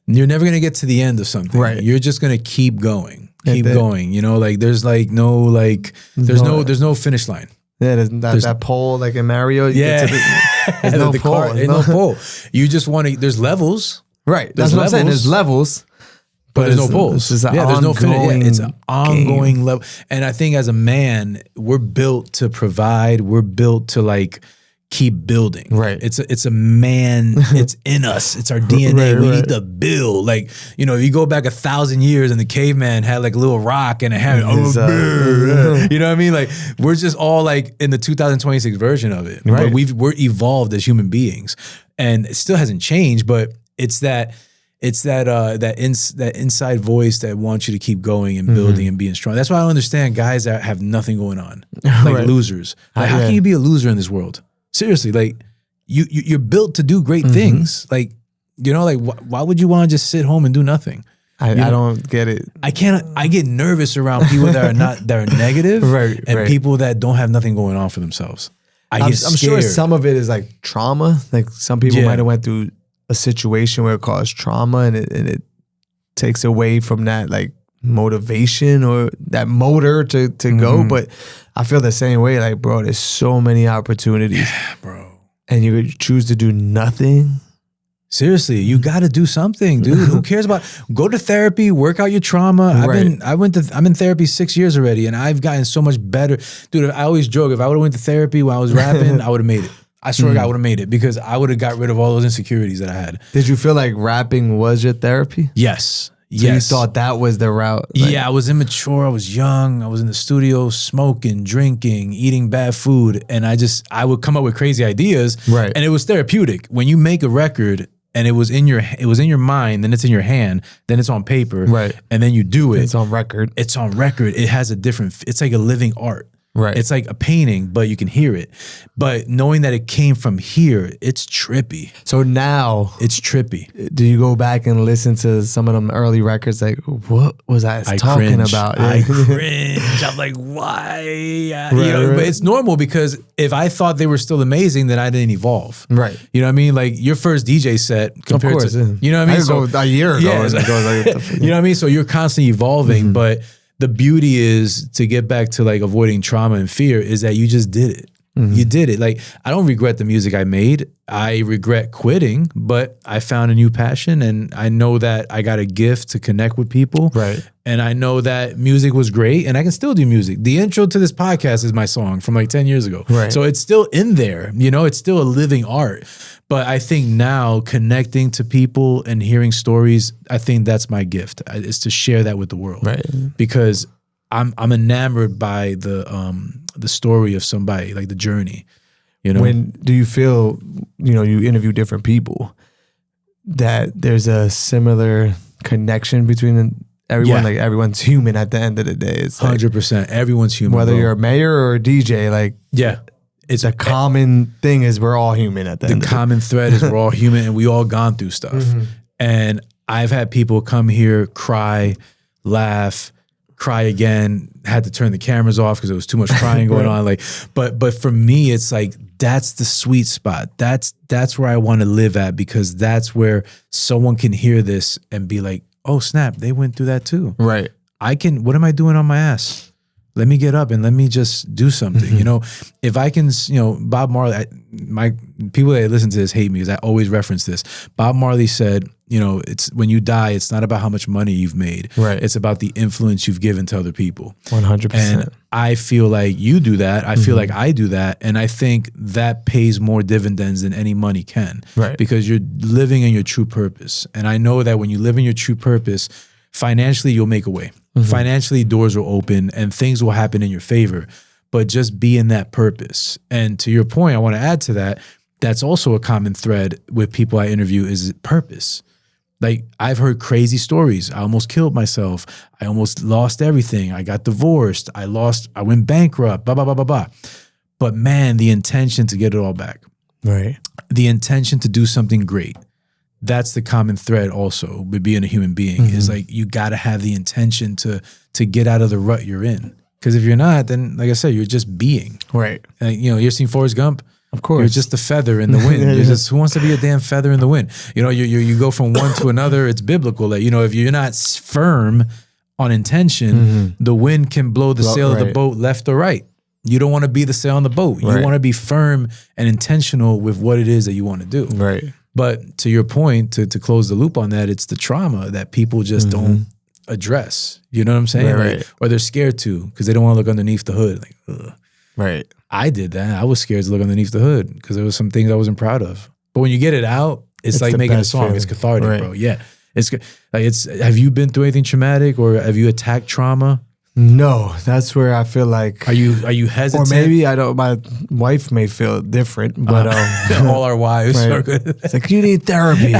You're never going to get to the end of something. Right. You're just going to keep going. Keep going. Like, there's like no, like, there's no finish line. Yeah, there's that pole like in Mario. Yeah. There's no pole. There's no pole. You just want to, there's levels. Right. That's what I'm saying. There's levels. But there's no poles. There's no finish. It's an ongoing level. And I think as a man, we're built to provide. We're built to like keep building. Right. It's a man. It's in us. It's our DNA. We need to build. Like, if you go back 1,000 years and the caveman had like a little rock and a hammer. You know what I mean? Like we're just all like in the 2026 version of it. Right. But we're evolved as human beings, and it still hasn't changed. But it's that inside voice that wants you to keep going and building and being strong. That's why I don't understand guys that have nothing going on, like losers. Like, how can you be a loser in this world? Seriously, like you're built to do great things. Like, why would you want to just sit home and do nothing? I don't get it. I get nervous around people that are negative and people that don't have nothing going on for themselves. I'm sure some of it is like trauma. Like some people might have went through a situation where it caused trauma and it takes away from that like motivation or that motor to go. But I feel the same way. Like, bro, there's so many opportunities, bro, and you choose to do nothing. Seriously, you got to do something, dude. Who cares about? Go to therapy, work out your trauma. I'm in therapy 6 years already, and I've gotten so much better, dude. I always joke, if I would have went to therapy when I was rapping, I would have made it. I swear I would have made it because I would have got rid of all those insecurities that I had. Did you feel like rapping was your therapy? Yes. So you thought that was the route? Like, yeah, I was immature. I was young. I was in the studio smoking, drinking, eating bad food. And I would come up with crazy ideas. Right. And it was therapeutic. When you make a record and it was in your mind, then it's in your hand, then it's on paper. Right. And then you do it. It's on record. It's on record. It has it's like a living art. Right. It's like a painting, but you can hear it. But knowing that it came from here, it's trippy. So now it's trippy. Do you go back and listen to some of them early records? Like, what was I talking about? I cringe. I'm like, why? But it's normal because if I thought they were still amazing, then I didn't evolve. Right. You know what I mean? Like your first DJ set compared to, you know what I mean? So a year ago. Yeah, you know what I mean? So you're constantly evolving, but the beauty is to get back to like avoiding trauma and fear is that you just did it. You did it. Like, I don't regret the music I made. I regret quitting, but I found a new passion, and I know that I got a gift to connect with people. Right. And I know that music was great, and I can still do music. The intro to this podcast is my song from like 10 years ago. Right. So it's still in there, you know, it's still a living art. But I think now connecting to people and hearing stories, I think that's my gift, is to share that with the world. Right. Because I'm enamored by the story of somebody, like the journey. You know, When do you feel, you interview different people, that there's a similar connection between everyone? Yeah. Like, everyone's human at the end of the day. It's like, 100%. Everyone's human. whether bro. you're a mayor or a DJ, like, yeah, it's the common thing is we're all human at the end the of the day. common thread is we're all human, and we all gone through stuff. And I've had people come here, cry, laugh, cry again, had to turn the cameras off because there was too much crying going on. Like, but for me, it's like, that's the sweet spot. That's where I want to live at, because that's where someone can hear this and be like, oh snap, they went through that too. Right. What am I doing on my ass? Let me get up and let me just do something. You know, if I can, Bob Marley, my people that listen to this hate me because I always reference this. Bob Marley said, it's when you die, it's not about how much money you've made. Right. It's about the influence you've given to other people. 100%. And I feel like you do that. I feel like I do that. And I think that pays more dividends than any money can. Right. Because you're living in your true purpose. And I know that when you live in your true purpose, financially, you'll make a way. Financially, doors will open and things will happen in your favor. But just be in that purpose. And to your point, I want to add to that, that's also a common thread with people I interview is purpose. Like, I've heard crazy stories. I almost killed myself. I almost lost everything. I got divorced. I went bankrupt, blah, blah, blah, blah, blah. But man, the intention to get it all back. Right. The intention to do something great. That's the common thread also with being a human being is like, you got to have the intention to get out of the rut you're in. Because if you're not, then like I said, you're just being. Right. And, you've seen Forrest Gump? Of course. You're just a feather in the wind. You're just, who wants to be a damn feather in the wind? You go from one to another. It's biblical that, if you're not firm on intention, the wind can blow the sail of the boat left or right. You don't want to be the sail on the boat. You want to be firm and intentional with what it is that you want to do. Right. But to your point, to close the loop on that, it's the trauma that people just don't address. You know what I'm saying? Right, Like, or they're scared to because they don't want to look underneath the hood. Like, ugh. Right. I did that. I was scared to look underneath the hood because there was some things I wasn't proud of. But when you get it out, it's like the making a best song. feeling. It's cathartic, Right. bro. Yeah. Have you been through anything traumatic, or have you attacked trauma? No, that's where I feel like, Are you hesitant? or maybe I don't. My wife may feel different, but all our wives right. are good. It's like, you need therapy.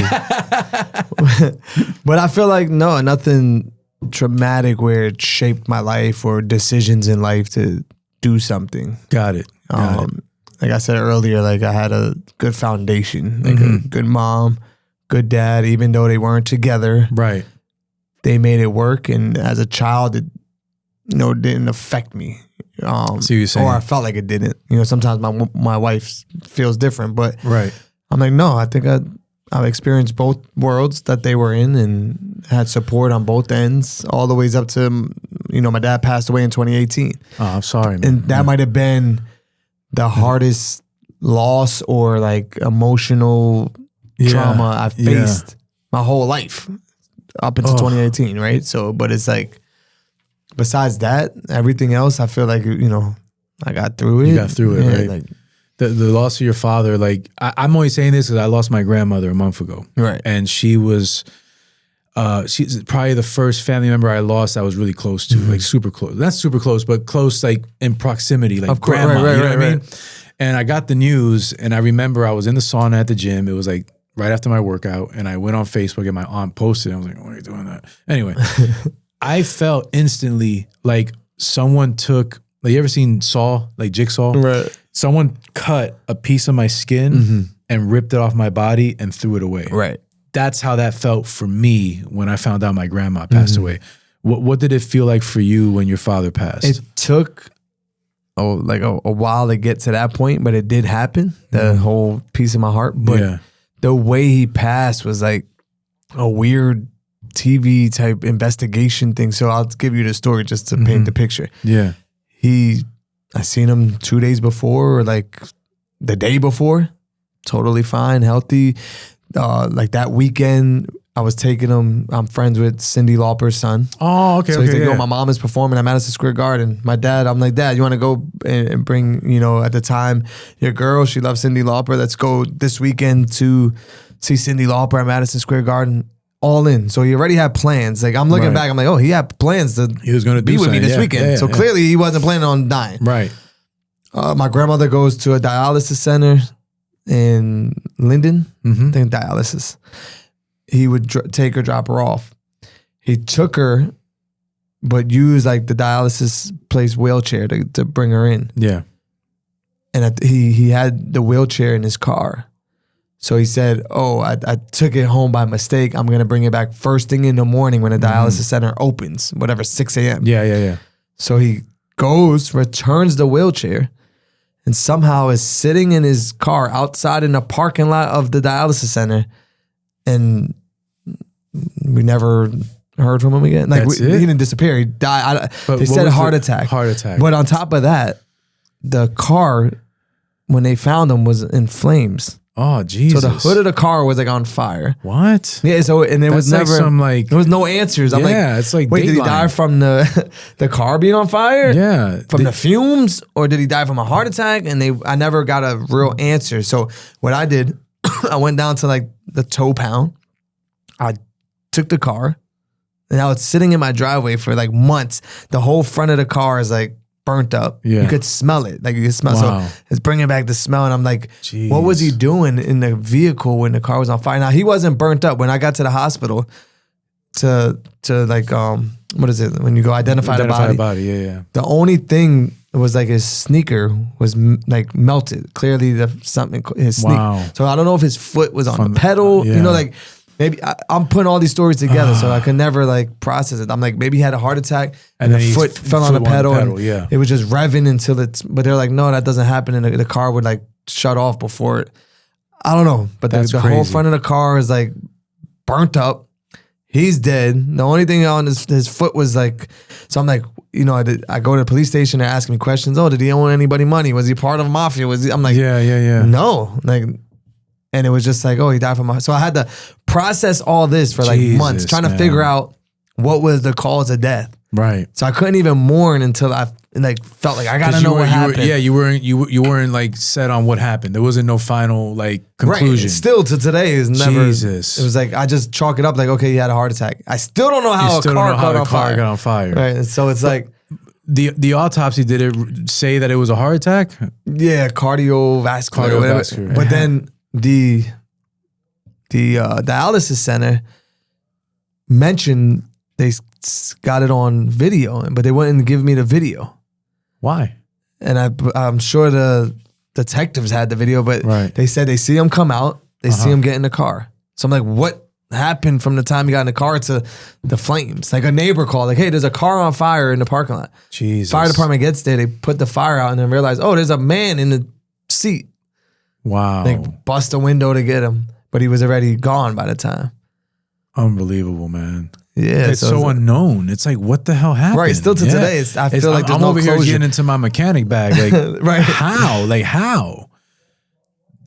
But I feel like nothing traumatic where it shaped my life or decisions in life to do something. Got it. Like I said earlier, like I had a good foundation, like a good mom, good dad. Even though they weren't together, Right. they made it work. And as a child, it didn't affect me. See what you're saying. Or I felt like it didn't. Sometimes my wife feels different, but Right. I'm like, no, I think I've experienced both worlds that they were in and had support on both ends, all the ways up to, my dad passed away in 2018. Oh, I'm sorry, man. And that might have been the hardest loss or like emotional trauma I faced my whole life up until 2018, right? So, but it's like, besides that, everything else, I feel like, I got through it. You got through it, right? Like, the loss of your father, like, I'm only saying this because I lost my grandmother a month ago. right. And she's probably the first family member I lost that I was really close to, like super close. Not super close, but close, like in proximity, like Of course, grandma, right, you know what I mean? right. And I got the news, and I remember I was in the sauna at the gym. It was like right after my workout, and I went on Facebook and my aunt posted. I was like, why are you doing that? Anyway, I felt instantly like someone took, like, you ever seen Saw, like Jigsaw? Right. Someone cut a piece of my skin and ripped it off my body and threw it away. Right. That's how that felt for me when I found out my grandma passed away. What did it feel like for you when your father passed? It took a while to get to that point, but it did happen. The whole piece of my heart. But the way he passed was like a weird TV type investigation thing. So I'll give you the story just to paint the picture. Yeah. He I seen him 2 days before or like the day before. Totally fine, healthy. Like that weekend, I was taking him. I'm friends with Cyndi Lauper's son. Oh, okay. So he's like, yo, my mom is performing at Madison Square Garden. My dad, I'm like, Dad, you want to go and bring, you know, at the time, your girl, she loves Cyndi Lauper. Let's go this weekend to see Cyndi Lauper at Madison Square Garden. All in. So he already had plans. Like I'm looking back, I'm like, oh, he had plans to he was going to be with me this weekend. So clearly he wasn't planning on dying. Right. My grandmother goes to a dialysis center in Linden. I think dialysis. He would take her, drop her off. He took her, but used like the dialysis place wheelchair to bring her in. Yeah. And he had the wheelchair in his car. So he said, oh, I took it home by mistake. I'm going to bring it back first thing in the morning when the dialysis center opens, whatever, 6 a.m. Yeah. So he goes, returns the wheelchair, and somehow is sitting in his car outside in the parking lot of the dialysis center. And we never heard from him again. Like he didn't disappear. He died. They said heart attack. Heart attack. But on top of that, the car, when they found him, was in flames. Oh, Jesus. So the hood of the car was like on fire. What? Yeah. So and there was never there was no answers. I'm like, it's like wait, did he die from the car being on fire? Yeah. From the fumes, or did he die from a heart attack? And I never got a real answer. So what I did, I went down to like the tow pound. I took the car, and I was sitting in my driveway for like months. The whole front of the car is like burnt up. Yeah. You could smell it. Like you could smell. Wow. So it's bringing back the smell. And I'm like, Jeez. What was he doing in the vehicle when the car was on fire? Now he wasn't burnt up. When I got to the hospital to like, what is it? When you go identify the body. Yeah. The only thing was like his sneaker was like melted. Clearly his sneaker. Wow. So I don't know if his foot was on the pedal. Yeah. You know, like maybe I'm putting all these stories together, so I could never like process it. I'm like, maybe he had a heart attack and the foot fell on the pedal. And it was just revving until but they're like, no, that doesn't happen. And the car would like shut off before it. I don't know. But the whole front of the car is like burnt up. He's dead. The only thing on his foot was like, so I'm like, you know, I go to the police station, they're asking me questions. Oh, did he owe anybody money? Was he part of a mafia? I'm like, yeah. No. Like, and it was just like, oh, he died from a... So I had to process all this for like months, trying to figure out what was the cause of death. Right. So I couldn't even mourn until I like felt like I gotta know what happened. You weren't like set on what happened. There wasn't no final like conclusion. Right. Still to today is never. Jesus. It was like I just chalk it up like, okay, he had a heart attack. I still don't know how a car got on fire. Right. So it's like the autopsy, did it say that it was a heart attack? Yeah, cardiovascular. But then the dialysis center mentioned they got it on video, but they wouldn't give me the video. Why? And I'm sure the detectives had the video, but they said they see him come out, they see him get in the car. So I'm like, what happened from the time he got in the car to the flames? Like a neighbor called, like, hey, there's a car on fire in the parking lot. Jesus. Fire department gets there, they put the fire out and then realize, oh, there's a man in the seat. Wow. They bust a window to get him, but he was already gone by the time. Unbelievable, man. Yeah, it's so unknown. It's like, what the hell happened? Right, still to today, I feel like there's I'm no over closure. here getting into my mechanic bag. Like, right? How? Like, how?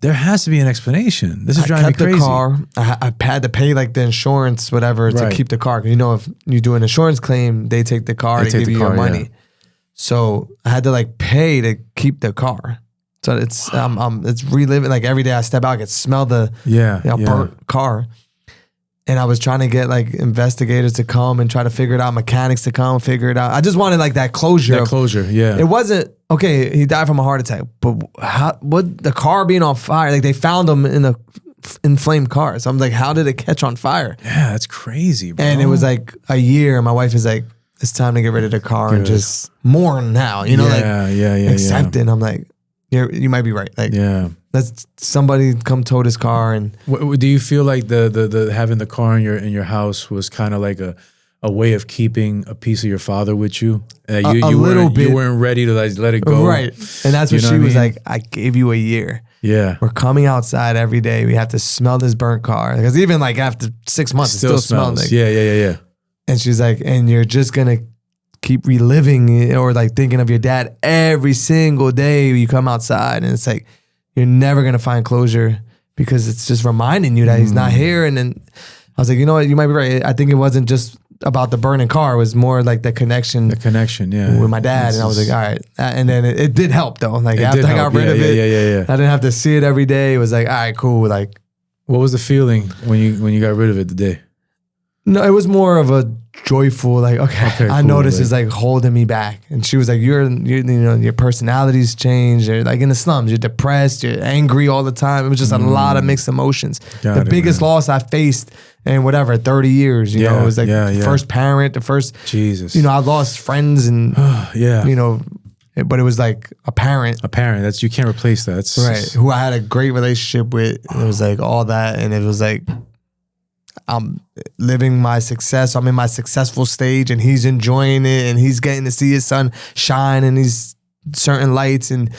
There has to be an explanation. This is driving me crazy. The car. I had to pay like the insurance, whatever, to keep the car. You know, if you do an insurance claim, they take the car, they give you your money. Yeah. So I had to like pay to keep the car. So it's it's reliving. Like every day I step out, I can smell the burnt car. And I was trying to get like investigators to come and try to figure it out, mechanics to come figure it out. I just wanted like that closure. It wasn't, okay, he died from a heart attack, but what the car being on fire, like they found him in a inflamed car. So I'm like, how did it catch on fire? Yeah, that's crazy, bro. And it was like a year. My wife is like, it's time to get rid of the car and just mourn now. You know, accept it. And I'm like, you might be right. Like, let's somebody come tow this car. And do you feel like the having the car in your house was kind of like a way of keeping a piece of your father with you? A little bit. You weren't ready to like let it go, right? And that's what she was like. I gave you a year. Yeah, we're coming outside every day. We have to smell this burnt car because even like after 6 months, it still smells like. Yeah. And she's like, and you're just gonna keep reliving it or like thinking of your dad every single day you come outside, and it's like you're never gonna find closure because it's just reminding you that he's not here. And then I was like, you know what, you might be right. I think it wasn't just about the burning car. It was more like the connection with my dad. And I was like, all right. And then it did help though. Like after I got rid of it, I didn't have to see it every day. It was like, all right, cool. Like, what was the feeling when you got rid of it today? No, it was more of a joyful, like, okay I know this is like holding me back. And she was like, you know, your personality's changed. You're like in the slums, you're depressed, you're angry all the time. It was just a lot of mixed emotions. The biggest loss I faced in 30 years, you know, it was like the first parent, the first, Jesus, you know, I lost friends and, you know, but it was like a parent. That's, you can't replace that. That's right. Who I had a great relationship with. It was like all that. And it was like, I'm living my success. I'm in my successful stage and he's enjoying it and he's getting to see his son shine in these certain lights and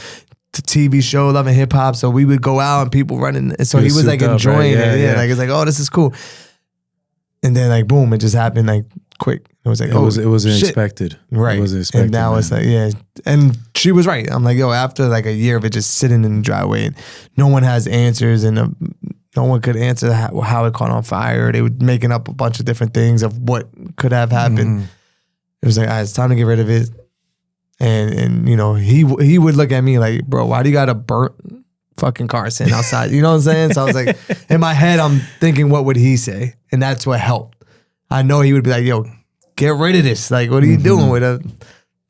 the TV show, Love and Hip Hop. So we would go out and people running. And so he was like enjoying it. Like, it's like, oh, this is cool. And then like, boom, it just happened like quick. It was like, it wasn't expected. Right. It wasn't expected. And now it's like, and she was right. I'm like, yo, after like a year of it just sitting in the driveway and no one has answers and no one could answer how it caught on fire. They were making up a bunch of different things of what could have happened. It was like, all right, it's time to get rid of it. And you know, he would look at me like, bro, why do you got a burnt fucking car sitting outside? You know what I'm saying? So I was like, in my head, I'm thinking, what would he say? And that's what helped. I know he would be like, yo, get rid of this. Like, what are you doing with a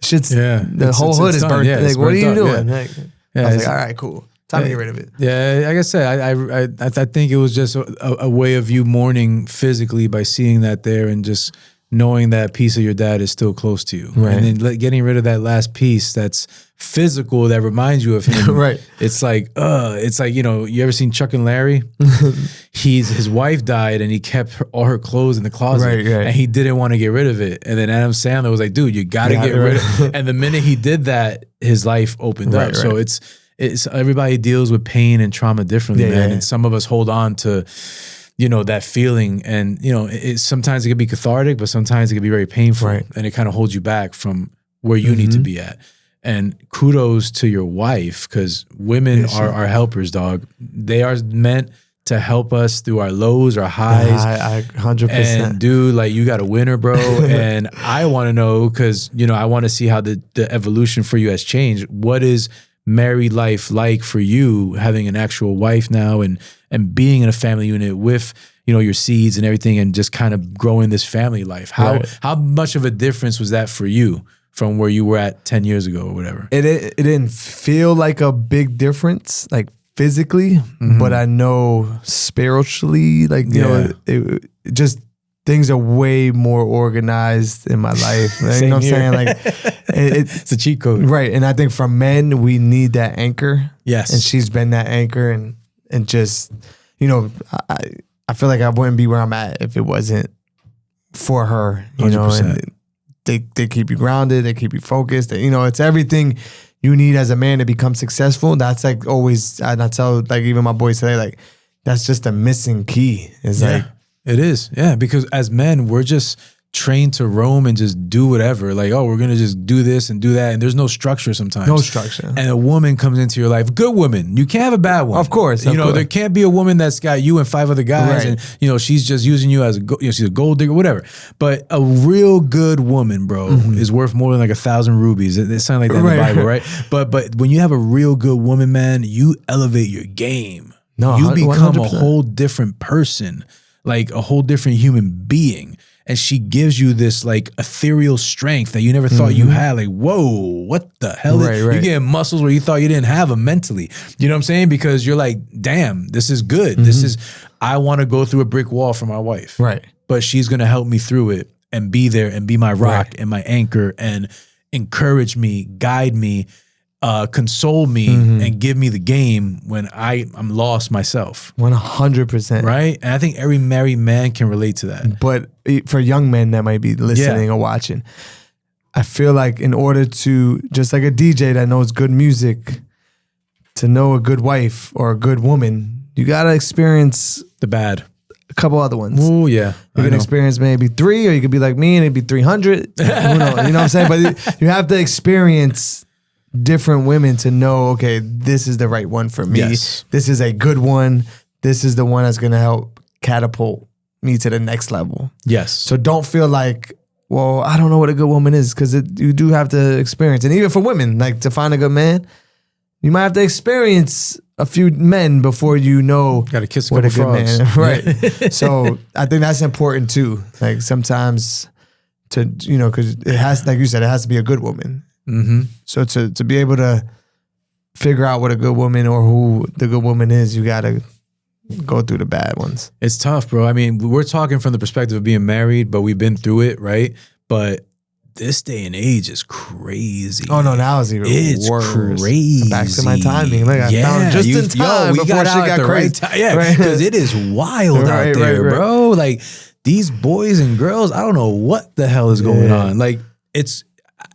shit's, the whole hood is burnt. Like, what are you doing? Like, I was like, all right, cool. Time to get rid of it. Yeah, like I said, I think it was just a way of you mourning physically by seeing that there and just knowing that piece of your dad is still close to you. Right. And then getting rid of that last piece that's physical that reminds you of him. Right. It's like, you know, you ever seen Chuck and Larry? His wife died and he kept all her clothes in the closet. Right. And he didn't want to get rid of it. And then Adam Sandler was like, dude, you got to get rid of it. And the minute he did that, his life opened up. So it's everybody deals with pain and trauma differently, man. And some of us hold on to, you know, that feeling, and you know, sometimes it can be cathartic, but sometimes it can be very painful, and it kind of holds you back from where you need to be at. And kudos to your wife, because women are helpers, dog. They are meant to help us through our lows, our highs. I 100%. And dude, like, you got a winner, bro. And I want to know, because you know, I want to see how the evolution for you has changed. What is married life like for you, having an actual wife now and being in a family unit with, you know, your seeds and everything, and just kind of growing this family life? How much of a difference was that for you from where you were at 10 years ago or whatever? It didn't feel like a big difference, like physically, but I know spiritually, like, you know, it just, things are way more organized in my life. You know what I'm saying? Like, it's a cheat code. Right. And I think for men, we need that anchor. Yes. And she's been that anchor, and just, you know, I feel like I wouldn't be where I'm at if it wasn't for her, you 100%. Know, and they keep you grounded, they keep you focused. You know, it's everything you need as a man to become successful. That's like always, and I tell like even my boys today, like, that's just a missing key. It's like, it is. Yeah. Because as men, we're just trained to roam and just do whatever. Like, oh, we're going to just do this and do that. And there's no structure sometimes. No structure. And a woman comes into your life. Good woman. You can't have a bad one. Of course. You know, there can't be a woman that's got you and 5 other guys. And, you know, she's just using you as she's a gold digger, whatever. But a real good woman, bro, is worth more than like 1,000 rubies. It sounds like that in the Bible, right? But when you have a real good woman, man, you elevate your game. No, you become 100%. a whole different person. Like a whole different human being. And she gives you this like ethereal strength that you never thought you had. Like, whoa, what the hell? You're getting muscles where you thought you didn't have them mentally. You know what I'm saying? Because you're like, damn, this is good. I want to go through a brick wall for my wife. Right. But she's going to help me through it and be there and be my rock and my anchor and encourage me, guide me, console me, and give me the game when I'm lost myself. 100%. Right? And I think every married man can relate to that. But for young men that might be listening or watching, I feel like in order to, just like a DJ that knows good music, to know a good wife or a good woman, you got to experience the bad. a couple other ones. Oh yeah, You can experience maybe 3, or you could be like me and it'd be 300. Who knows? You know what I'm saying? But you have to experience different women to know, okay, this is the right one for me. Yes. This is a good one. This is the one that's going to help catapult me to the next level. Yes. So don't feel like, well, I don't know what a good woman is, because you do have to experience. And even for women, like to find a good man, you might have to experience a few men before you know Got to kiss a what couple a good frogs. man. Right. So I think that's important too. Like sometimes to, you know, because it has, like you said, it has to be a good woman. Mm-hmm. So to be able to figure out what a good woman or who the good woman is, you got to go through the bad ones. It's tough, bro. I mean, we're talking from the perspective of being married, but we've been through it, right? But this day and age is crazy. Oh no, now it's even worse. Crazy. Back to my timing. Look, I found just in time we before got she out at got the crazy. right time. Yeah, because it is wild out there, bro. Like these boys and girls, I don't know what the hell is going on. Like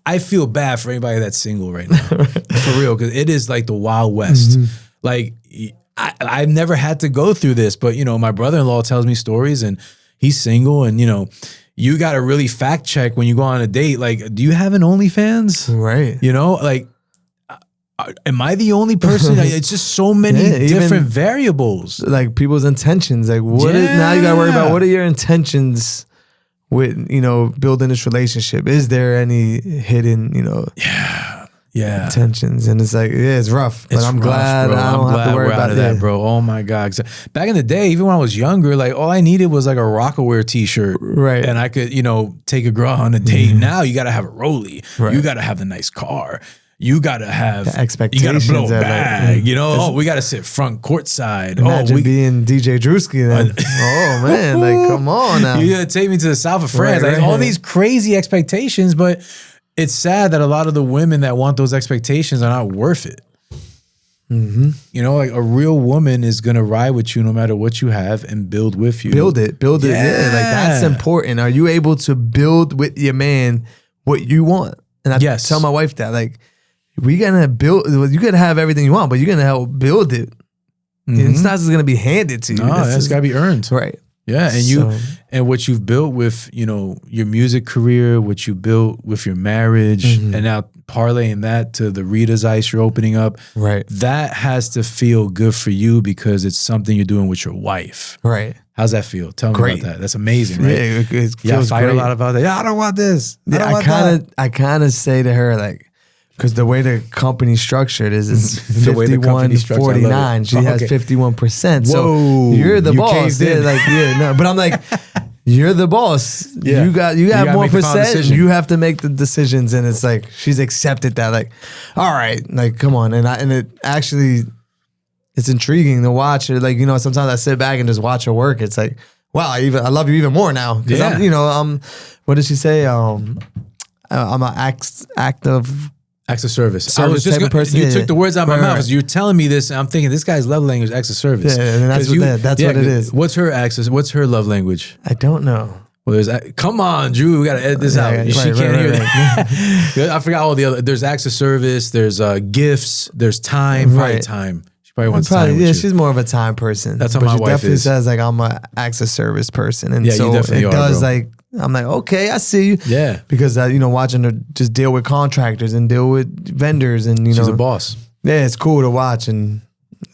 I feel bad for anybody that's single right now, for real, because it is like the Wild West. Mm-hmm. Like I've never had to go through this, but you know, my brother-in-law tells me stories, and he's single, and you know, you got to really fact check when you go on a date. Like, do you have an OnlyFans? Right. You know, like, am I the only person? It's just so many different variables. Like people's intentions. Like now you got to worry about what are your intentions with, you know, building this relationship. Is there any hidden, you know, intentions? And it's like, it's rough, but I'm glad bro. I don't have to worry about that, bro. Oh my God. 'Cause back in the day, even when I was younger, like all I needed was like a Rockaware t-shirt. Right. And I could, you know, take a girl on a date. Now you got to have a Rollie. Right. You got to have the nice car. You got to have The expectations. You got to blow a are bag. like, you know, we got to sit front court side. Imagine being DJ Drewski then. Oh man, like come on now. You got to take me to the south of France. Right, like all these crazy expectations, but it's sad that a lot of the women that want those expectations are not worth it. Mm-hmm. You know, like a real woman is going to ride with you no matter what you have and build with you. Build it. Yeah, like that's important. Are you able to build with your man what you want? And I tell my wife that, like, we're gonna build. You can have everything you want, but you're gonna help build it. Mm-hmm. It's not just gonna be handed to you. No, it's gotta be earned. Right. Yeah, and and what you've built with, you know, your music career, what you built with your marriage, and now parlaying that to the Rita's Ice you're opening up. Right. That has to feel good for you because it's something you're doing with your wife. Right. How's that feel? Tell me about that. That's amazing, right? Yeah, it feels fight great. a lot about that. Yeah, I don't want this. I kind of say to her, like, because the way the company's structured is it's 51-49. She has 51%. So you're the boss. But I'm like, you're the boss. Yeah. You have more percent. You have to make the decisions. And it's like, she's accepted that. Like, all right, like, come on. And it actually, it's intriguing to watch her. Like, you know, sometimes I sit back and just watch her work. It's like, wow, I love you even more now. Because I'm, you know, what did she say? I'm an act of service. I was just gonna, person. You took the words out of my mouth. Right. You're telling me this, and I'm thinking this guy's love language is acts of service. Yeah, and that's what it is. What's her access? What's her love language? I don't know. Well, come on, Drew. We gotta edit this out. She can't hear that. I forgot all the other. There's acts of service. There's gifts. There's time. Right. Time. She probably wants time. Yeah, she's more of a time person. That's how my wife is. She definitely says like I'm an acts of service person, and so you definitely it does like. I'm like, okay, I see you. Yeah. Because, you know, watching her just deal with contractors and deal with vendors and, you know. She's a boss. Yeah, it's cool to watch. And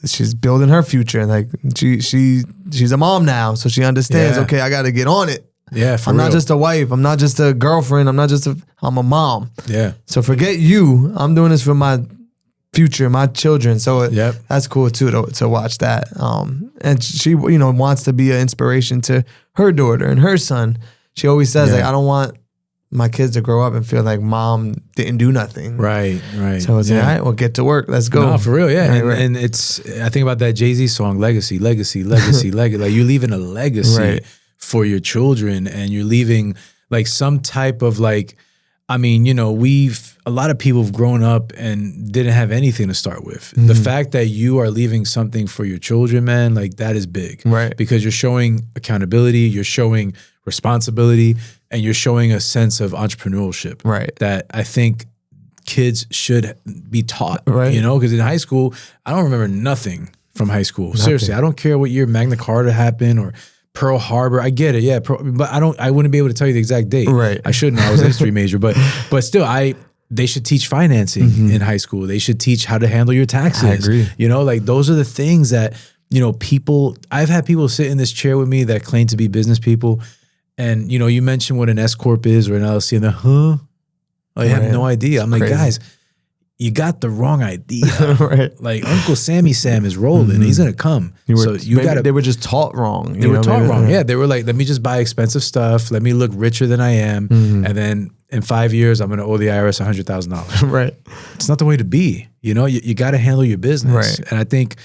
she's building her future. Like, she's a mom now. So she understands, okay, I got to get on it. Yeah, I'm not just a wife. I'm not just a girlfriend. I'm a mom. Yeah. So forget you. I'm doing this for my future, my children. So that's cool, too, to watch that. And she, you know, wants to be an inspiration to her daughter and her son. She always says, like, I don't want my kids to grow up and feel like mom didn't do nothing. Right. So it's like, all right, well, get to work. Let's go. No, for real, yeah. Right. And it's, I think about that Jay-Z song, Legacy. Like, you're leaving a legacy for your children, and you're leaving, like, some type of, like, I mean, you know, a lot of people have grown up and didn't have anything to start with. The fact that you are leaving something for your children, man, like, that is big. Right. Because you're showing accountability, you're showing responsibility, and you're showing a sense of entrepreneurship. Right. That I think kids should be taught. Right. You know, because in high school, I don't remember nothing from high school. Seriously, I don't care what year Magna Carta happened or Pearl Harbor. I get it, yeah, but I wouldn't be able to tell you the exact date. Right. I shouldn't. I was a history major, but still, they should teach financing in high school. They should teach how to handle your taxes. I agree. You know, like those are the things that, you know, I've had people sit in this chair with me that claim to be business people. And, you know, you mentioned what an S Corp is or an LLC and they're, I have no idea. I'm like, guys, you got the wrong idea. Right. Like Uncle Sammy Sam is rolling. He's going to come. They were just taught wrong. They were taught wrong. Yeah. They were like, let me just buy expensive stuff. Let me look richer than I am. And then in 5 years, I'm going to owe the IRS $100,000. Right. It's not the way to be. You know, you got to handle your business. Right. And I think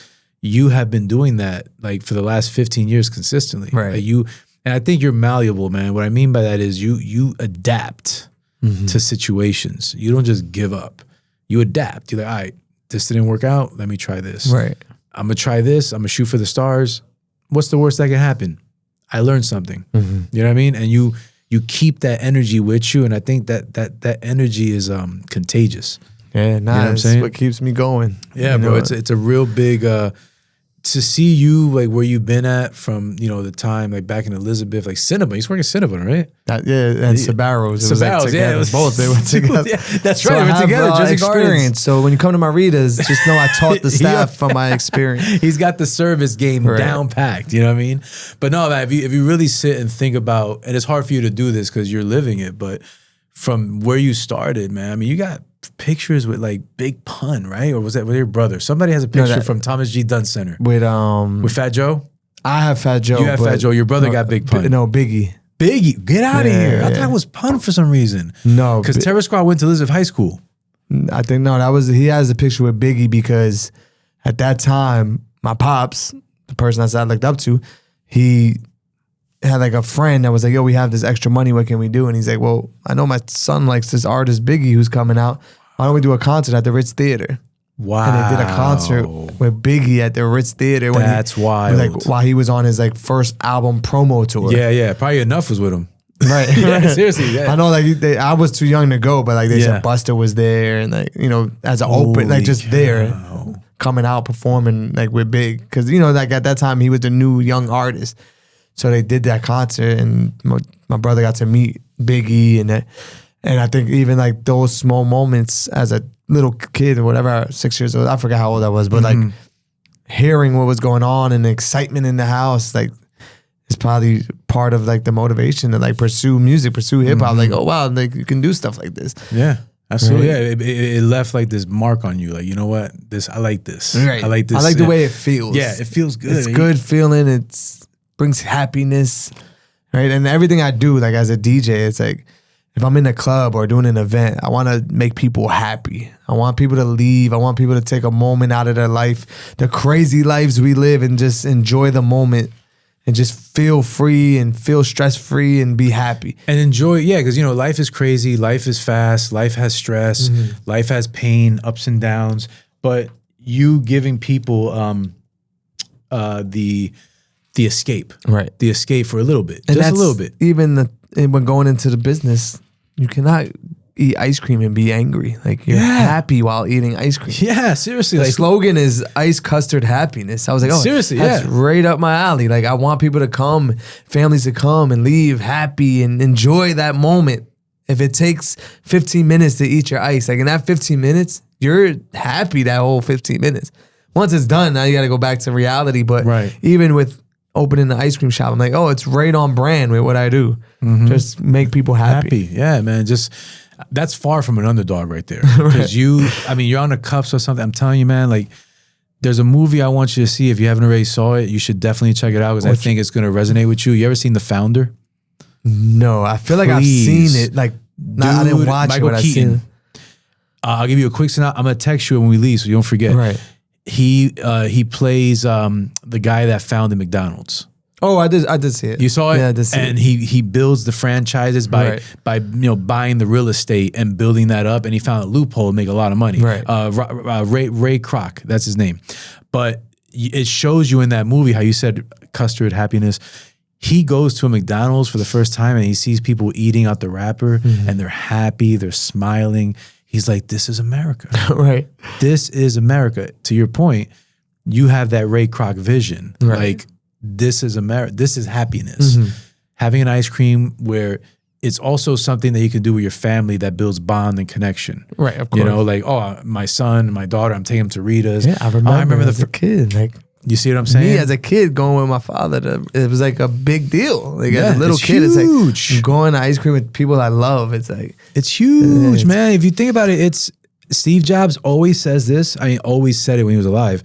you have been doing that like for the last 15 years consistently. Right. Like and I think you're malleable, man. What I mean by that is you adapt to situations. You don't just give up. You adapt. You're like, all right, this didn't work out. Let me try this. Right. I'm going to try this. I'm going to shoot for the stars. What's the worst that can happen? I learned something. You know what I mean? And you keep that energy with you. And I think that energy is contagious. Yeah, You know what I'm saying? what keeps me going. Yeah, bro. It's a real big to see you like where you've been at from, you know, the time like back in Elizabeth, like Cinnabon. He's working at Cinnabon, right? And Sabaros. Sabaros, yeah. It was, both. They were together. Yeah, that's right. They were together. Jersey Gardens. Experience. So when you come to my readers, just know I taught the staff from my experience. He's got the service game down packed. You know what I mean? But no, man, if you really sit and think about, and it's hard for you to do this because you're living it, but from where you started, man, I mean, you got pictures with like Big Pun, right? Or was that with your brother? Somebody has a picture from Thomas G. Dunn Center. With Fat Joe? I have Fat Joe. You have Fat Joe. Your brother got Big Pun. No, Biggie. Biggie, get out of here. I thought it was Pun for some reason. No. Because Terror Squad went to Elizabeth High School. I think, he has a picture with Biggie because at that time, my pops, the person I looked up to, he had like a friend that was like, yo, we have this extra money. What can we do? And he's like, well, I know my son likes this artist Biggie who's coming out. Why don't we do a concert at the Ritz Theater? Wow. And they did a concert with Biggie at the Ritz Theater. That's wild. Like, while he was on his like first album promo tour. Yeah. Probably Enough was with him. Right. Yeah, seriously. Yeah. I know like I was too young to go, but like they said Busta was there and like, you know, as an open, like just there coming out performing like with Big. Cause you know, like at that time he was the new young artist. So they did that concert and my brother got to meet Biggie and I think even like those small moments as a little kid or whatever, 6 years old, I forgot how old I was, but like hearing what was going on and the excitement in the house, like is probably part of like the motivation to like pursue music, pursue hip hop. Like, oh wow, like you can do stuff like this. Yeah. Absolutely. Right. Yeah. It left like this mark on you. Like, you know what? I like this. Right. I like this. I like the way it feels. Yeah, it feels good. It's good feeling. It's brings happiness. Right. And everything I do, like as a DJ, it's like if I'm in a club or doing an event, I want to make people happy. I want people to leave. I want people to take a moment out of their life, the crazy lives we live, and just enjoy the moment and just feel free and feel stress-free and be happy. And enjoy, because, you know, life is crazy. Life is fast. Life has stress. Life has pain, ups and downs. But you giving people the escape. Right. The escape for a little bit. And just a little bit. Even when going into the business, you cannot eat ice cream and be angry. Like you're happy while eating ice cream. Yeah, seriously. The Like slogan is ice custard happiness. I was like, oh, seriously, that's right up my alley. Like I want people to come, families to come and leave happy and enjoy that moment. If it takes 15 minutes to eat your ice, like in that 15 minutes, you're happy that whole 15 minutes. Once it's done, now you got to go back to reality. But even with opening the ice cream shop, I'm like, oh, it's right on brand with what I do. Just make people happy. Yeah, man. Just that's far from an underdog right there. Because you're on the cuffs or something. I'm telling you, man, like there's a movie I want you to see. If you haven't already saw it, you should definitely check it out because I think it's going to resonate with you. You ever seen The Founder? No, I feel like I've seen it. Like, I didn't watch Michael it, but Keaton. I've seen it. I'll give you a quick synopsis. I'm going to text you when we leave so you don't forget. Right. He plays the guy that founded McDonald's. Oh, I did see it. You saw it? Yeah, I did see and it. he builds the franchises by buying the real estate and building that up, and he found a loophole to make a lot of money. Right. Ray Kroc, that's his name. But it shows you in that movie how you said custard happiness. He goes to a McDonald's for the first time and he sees people eating out the wrapper and they're happy, they're smiling. He's like, this is America. Right. This is America. To your point, you have that Ray Kroc vision. Right. Like, this is this is happiness. Having an ice cream where it's also something that you can do with your family that builds bond and connection. Right, of course. You know, like, oh, my son, my daughter, I'm taking them to Rita's. Yeah, I remember as a kid, like, you see what I'm saying? me as a kid going with my father, it was like a big deal. Like Yeah, as a little it's kid, huge. it's like going to ice cream with people I love. It's like, It's huge, It's- man. If you think about it, it's Steve Jobs always says this. I mean, always said it when he was alive.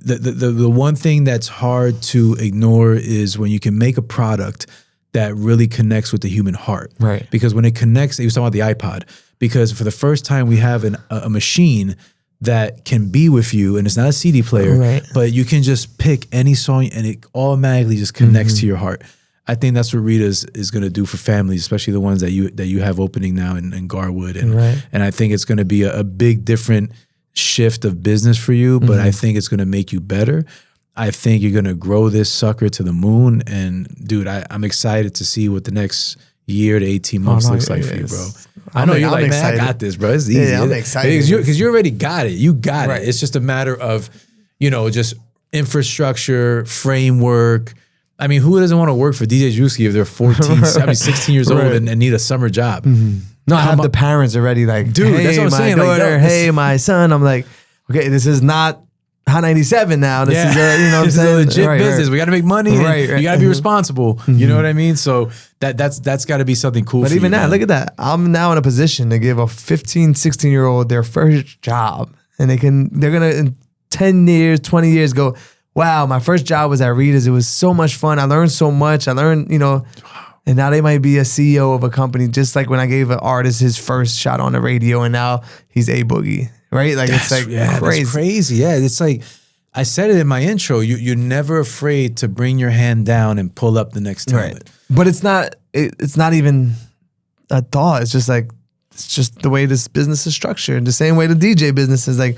The one thing that's hard to ignore is when you can make a product that really connects with the human heart. Right. Because when it connects, he was talking about the iPod. Because for the first time, we have a machine that can be with you, and it's not a CD player, Right. but you can just pick any song and it automatically just connects to your heart. I think that's what Rita's is going to do for families, especially the ones that you have opening now in Garwood, and Right. and I think it's going to be a big different shift of business for you. But I think it's going to make you better. I think you're going to grow this sucker to the moon. And dude, I'm excited to see what the next year to 18 months no, looks like for you, yes. bro. I know you're I'm like, excited. man, I got this, bro. It's easy. I'm excited. Because you already got it. You got Right. it. It's just a matter of, just infrastructure, framework. I mean, who doesn't want to work for DJ Drewski if they're 16 years old Right. and need a summer job? no, I have the parents already like, Dude, hey, that's what I'm my saying, like, daughter, no, hey, my son. I'm like, okay, this is not Hot 97 now. This is a, what I'm this is a saying? legit Right, business. right. We got to make money. And Right, right. You got to be responsible. You know what I mean? So that's got to be something cool. But for even you, that, man. look at that. I'm now in a position to give a 15, 16-year-old their first job. And they're going to, in 10 years, 20 years, go, wow, my first job was at Rita's. It was so much fun. I learned so much. I learned, and now they might be a CEO of a company, just like when I gave an artist his first shot on the radio and now he's A Boogie, right? Like, it's like crazy. That's crazy. Yeah, it's like I said it in my intro. You're never afraid to bring your hand down and pull up the next talent. Right. But it's not even a thought. It's just the way this business is structured. The same way the DJ business is like,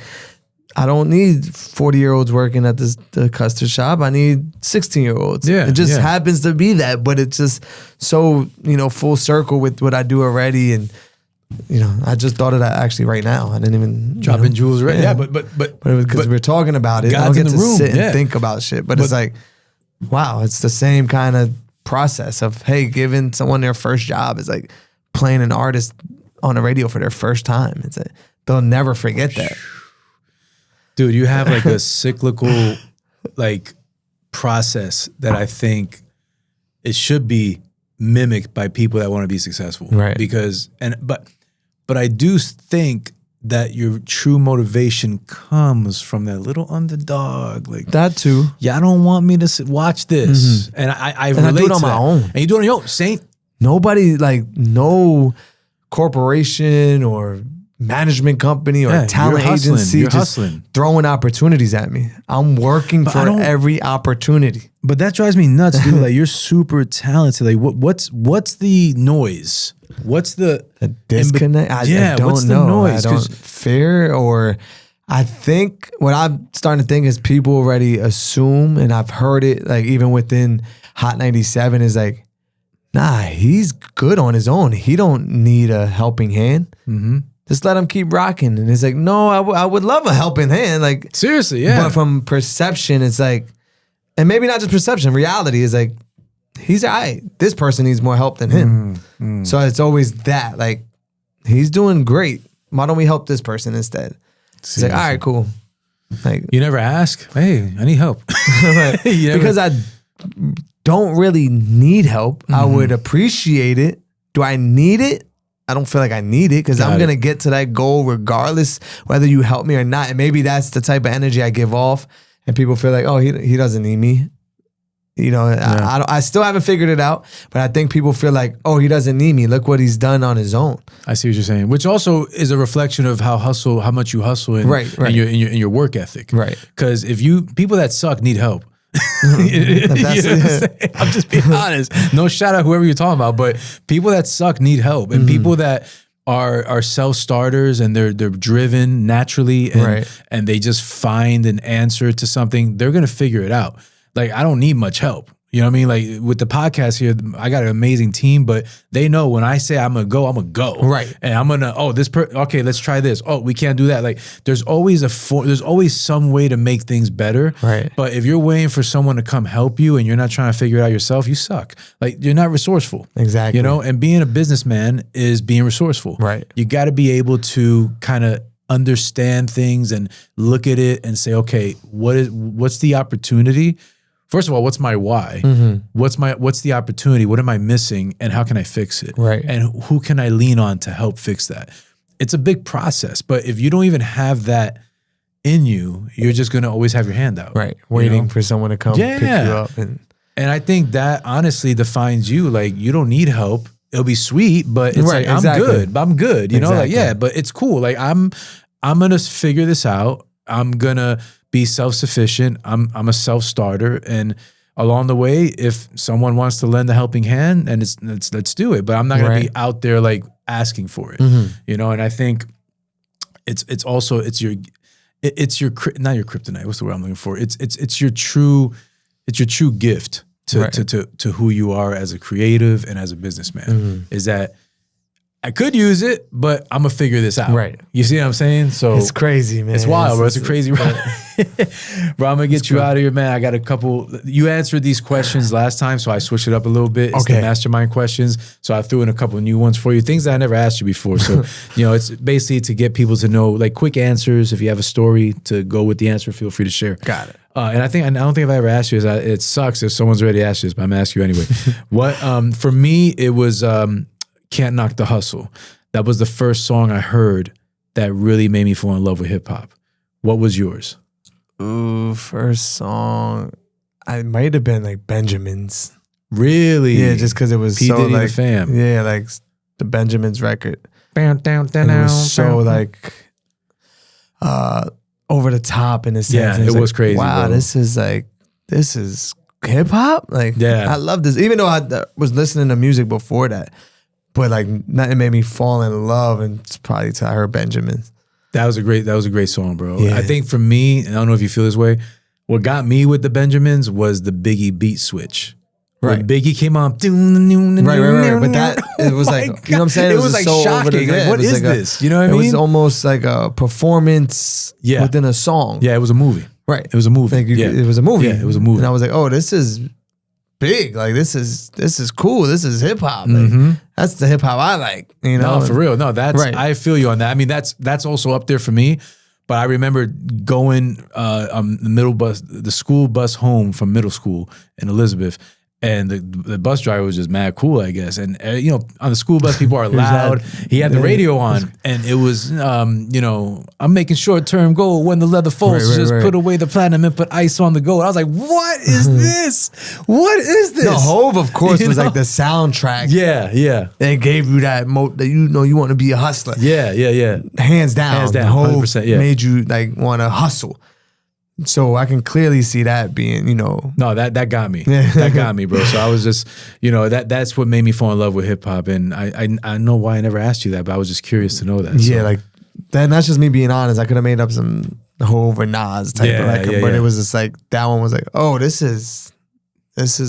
I don't need 40-year-olds working at the custard shop. I need 16-year-olds. Yeah, it just yeah. happens to be that, but it's just so, full circle with what I do already. And, I just thought of that actually right now. I didn't even Dropping jewels, right? Yeah, but it was because we're talking about it. I don't God's in get the to room, sit and yeah. think about shit. But it's like, wow, it's the same kind of process of, hey, giving someone their first job is like playing an artist on the radio for their first time. It's like, they'll never forget that. dude, you have like a cyclical like process that I think it should be mimicked by people that want to be successful. Right. But I do think that your true motivation comes from that little underdog. Like, That too. y'all don't want me to watch this. And I And I relate do it on to my that. own. And you do it on your own. Saint. Nobody, like, no corporation or management company or Yeah, talent you're hustling. agency You're just hustling. throwing opportunities at me. I'm working But I for don't- every opportunity. But that drives me nuts, dude. Like, you're super talented. Like, what's the noise? What's the Disconnect. I don't what's the know. noise? I 'Cause- don't fear, or I think what I'm starting to think is people already assume, and I've heard it like even within Hot 97 is like, nah, he's good on his own. He don't need a helping hand. Mm-hmm. Just let him keep rocking. And it's like, no, I would love a helping hand. Like, Seriously, yeah. but from perception, it's like, and maybe not just perception, reality is like, he's all right. This person needs more help than him. So it's always that, like, he's doing great. Why don't we help this person instead? It's like, all right, cool. Like, You never ask, hey, I need help. You never- because I don't really need help. I would appreciate it. Do I need it? I don't feel like I need it because Got I'm it. going to get to that goal regardless whether you help me or not. And maybe that's the type of energy I give off. And people feel like, oh, he doesn't need me. I still haven't figured it out, but I think people feel like, oh, he doesn't need me. Look what he's done on his own. I see what you're saying, which also is a reflection of how much you hustle in, Right. in your work ethic. Right. Because people that suck need help. You know what I'm saying? I'm just being honest. No shout out whoever you're talking about, but people that suck need help, and people that are self-starters and they're driven naturally, and Right. and they just find an answer to something, they're gonna figure it out. Like, I don't need much help. You know what I mean? Like with the podcast here, I got an amazing team, but they know when I say I'm gonna go, I'm gonna go. Right. And I'm gonna, okay, let's try this. Oh, we can't do that. Like there's always there's always some way to make things better. Right. But if you're waiting for someone to come help you and you're not trying to figure it out yourself, you suck. Like you're not resourceful. Exactly. You know, and being a businessman is being resourceful. Right. You got to be able to kind of understand things and look at it and say, okay, what's the opportunity? First of all, what's my why? What's the opportunity? What am I missing? And how can I fix it? Right. And who can I lean on to help fix that? It's a big process, but if you don't even have that in you, you're just going to always have your hand out. Right. Waiting for someone to come pick you up. And I think that honestly defines you. Like you don't need help. It'll be sweet, but it's like, I'm good. You know, like, yeah, but it's cool. Like I'm going to figure this out. I'm going to be self-sufficient. I'm a self-starter. And along the way, if someone wants to lend a helping hand, and let's do it. But I'm not going to be out there like asking for it, you know? And I think it's your not your kryptonite. What's the word I'm looking for? It's your true gift to who you are as a creative and as a businessman is that I could use it, but I'm gonna figure this out. Right. You see what I'm saying? So it's crazy, man. It's wild, bro. It's a crazy ride. Bro, I'm gonna get you out of here, man. I got a couple. You answered these questions last time, so I switched it up a little bit. It's the mastermind questions. So I threw in a couple of new ones for you, things that I never asked you before. So, you know, it's basically to get people to know, like quick answers. If you have a story to go with the answer, feel free to share. Got it. And I don't think I've ever asked you. It sucks if someone's already asked you this, but I'm gonna ask you anyway. What for me, it was Can't Knock the Hustle. That was the first song I heard that really made me fall in love with hip hop. What was yours? Ooh, first song. I might have been like Benjamin's. Really? Yeah, just because it was P. so Diddy like the Fam. Yeah, like the Benjamin's record. It was so like over the top in a sense. Yeah, it was crazy. Wow, bro. this is hip hop. Like, yeah, I love this. Even though I was listening to music before that, but like nothing made me fall in love, and it's probably till I heard Benjamin's. That was a great song, bro. Yeah. I think for me, I don't know if you feel this way, what got me with the Benjamins was the Biggie beat switch. Right. When Biggie came on, right. But that, it was like, you know what I'm saying? It was like so shocking. Like, what is this? You know what I mean? It was almost like a performance within a song. Yeah, it was a movie. Right. It was a movie. It was a movie. Yeah, it was a movie. And I was like, oh, this is big. Like, this is cool. This is hip hop. Like, that's the hip hop I like. You know? No, for real. No, that's right. I feel you on that. I mean, that's also up there for me. But I remember going the school bus home from middle school in Elizabeth, and the bus driver was just mad cool, I guess. And you know, on the school bus, people are loud. He had the radio on, and it was, you know, I'm making short-term goal when the leather folds. Just put away the platinum and put ice on the gold. I was like, what is this? What is this? The Hove, of course, was like the soundtrack. Yeah. They gave you that that you know you want to be a hustler. Yeah. Hands down. The Hove 100%, made you like want to hustle. So I can clearly see that being, you know. No, that got me. That got me, bro. So I was just, you know, that's what made me fall in love with hip hop. And I know why I never asked you that, but I was just curious to know that. Yeah, so. like that's just me being honest. I could have made up some Hove or Nas type of record, but it was just like that one was like, oh, this is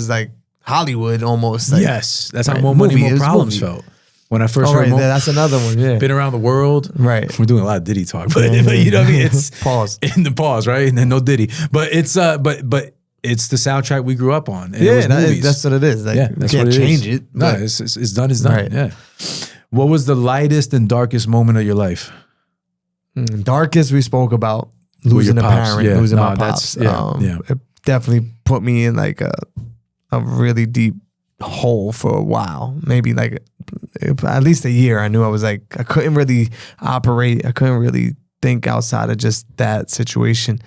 like Hollywood almost. Like, yes, that's how More Money, More Problems felt. When I first heard that's another one, yeah. Been Around the World. Right. We're doing a lot of Diddy talk, but you know what I mean? It's pause. In the pause, right? And then no Diddy. But it's but it's the soundtrack we grew up on. And it was movies. That's what it is. Like, that's you can't what it change is. it. No, it's done, it's done. Right. Yeah. What was the lightest and darkest moment of your life? Darkest we spoke about losing a parent, losing my pops. It definitely put me in like a really deep hole for a while, maybe like at least a year. I knew I was like, I couldn't really operate. I couldn't really think outside of just that situation,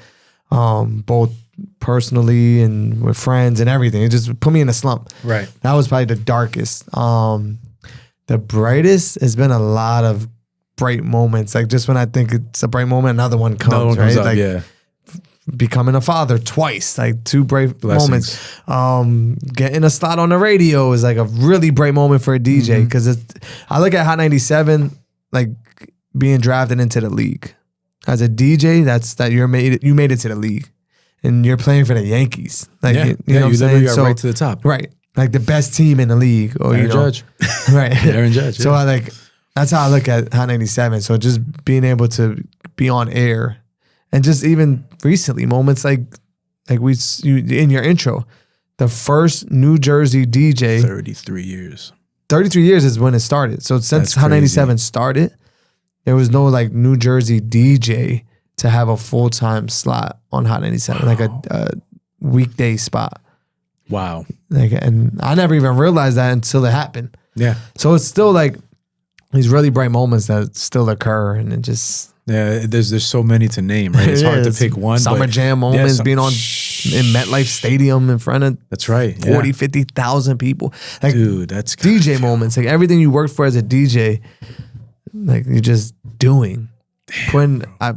both personally and with friends and everything. It just put me in a slump. Right. That was probably the darkest. The brightest has been a lot of bright moments. Like just when I think it's a bright moment, another one comes, right? Up, like, yeah. Becoming a father twice, like two bright moments. Getting a slot on the radio is like a really bright moment for a DJ because I look at Hot 97 like being drafted into the league as a DJ. You made it to the league, and you're playing for the Yankees. Like, Yeah, you know what I'm you literally saying? got right to the top. Right. Like the best team in the league. Or, Aaron Judge. Right. Aaron Judge. Yeah. So that's how I look at Hot 97. So just being able to be on air, and just even recently moments like you in your intro, the first New Jersey DJ. 33 years. 33 years is when it started. So since Hot 97 started, there was no like New Jersey DJ to have a full-time slot on Hot 97, like a weekday spot. Wow. Like, and I never even realized that until it happened. Yeah. So it's still like these really bright moments that still occur, and it just there's so many to name, right? It's hard to pick one. Summer Jam moments, being on in MetLife Stadium in front of 40, 50,000 people. Like, dude, that's DJ moments. Like everything you worked for as a DJ, like you're just doing. When I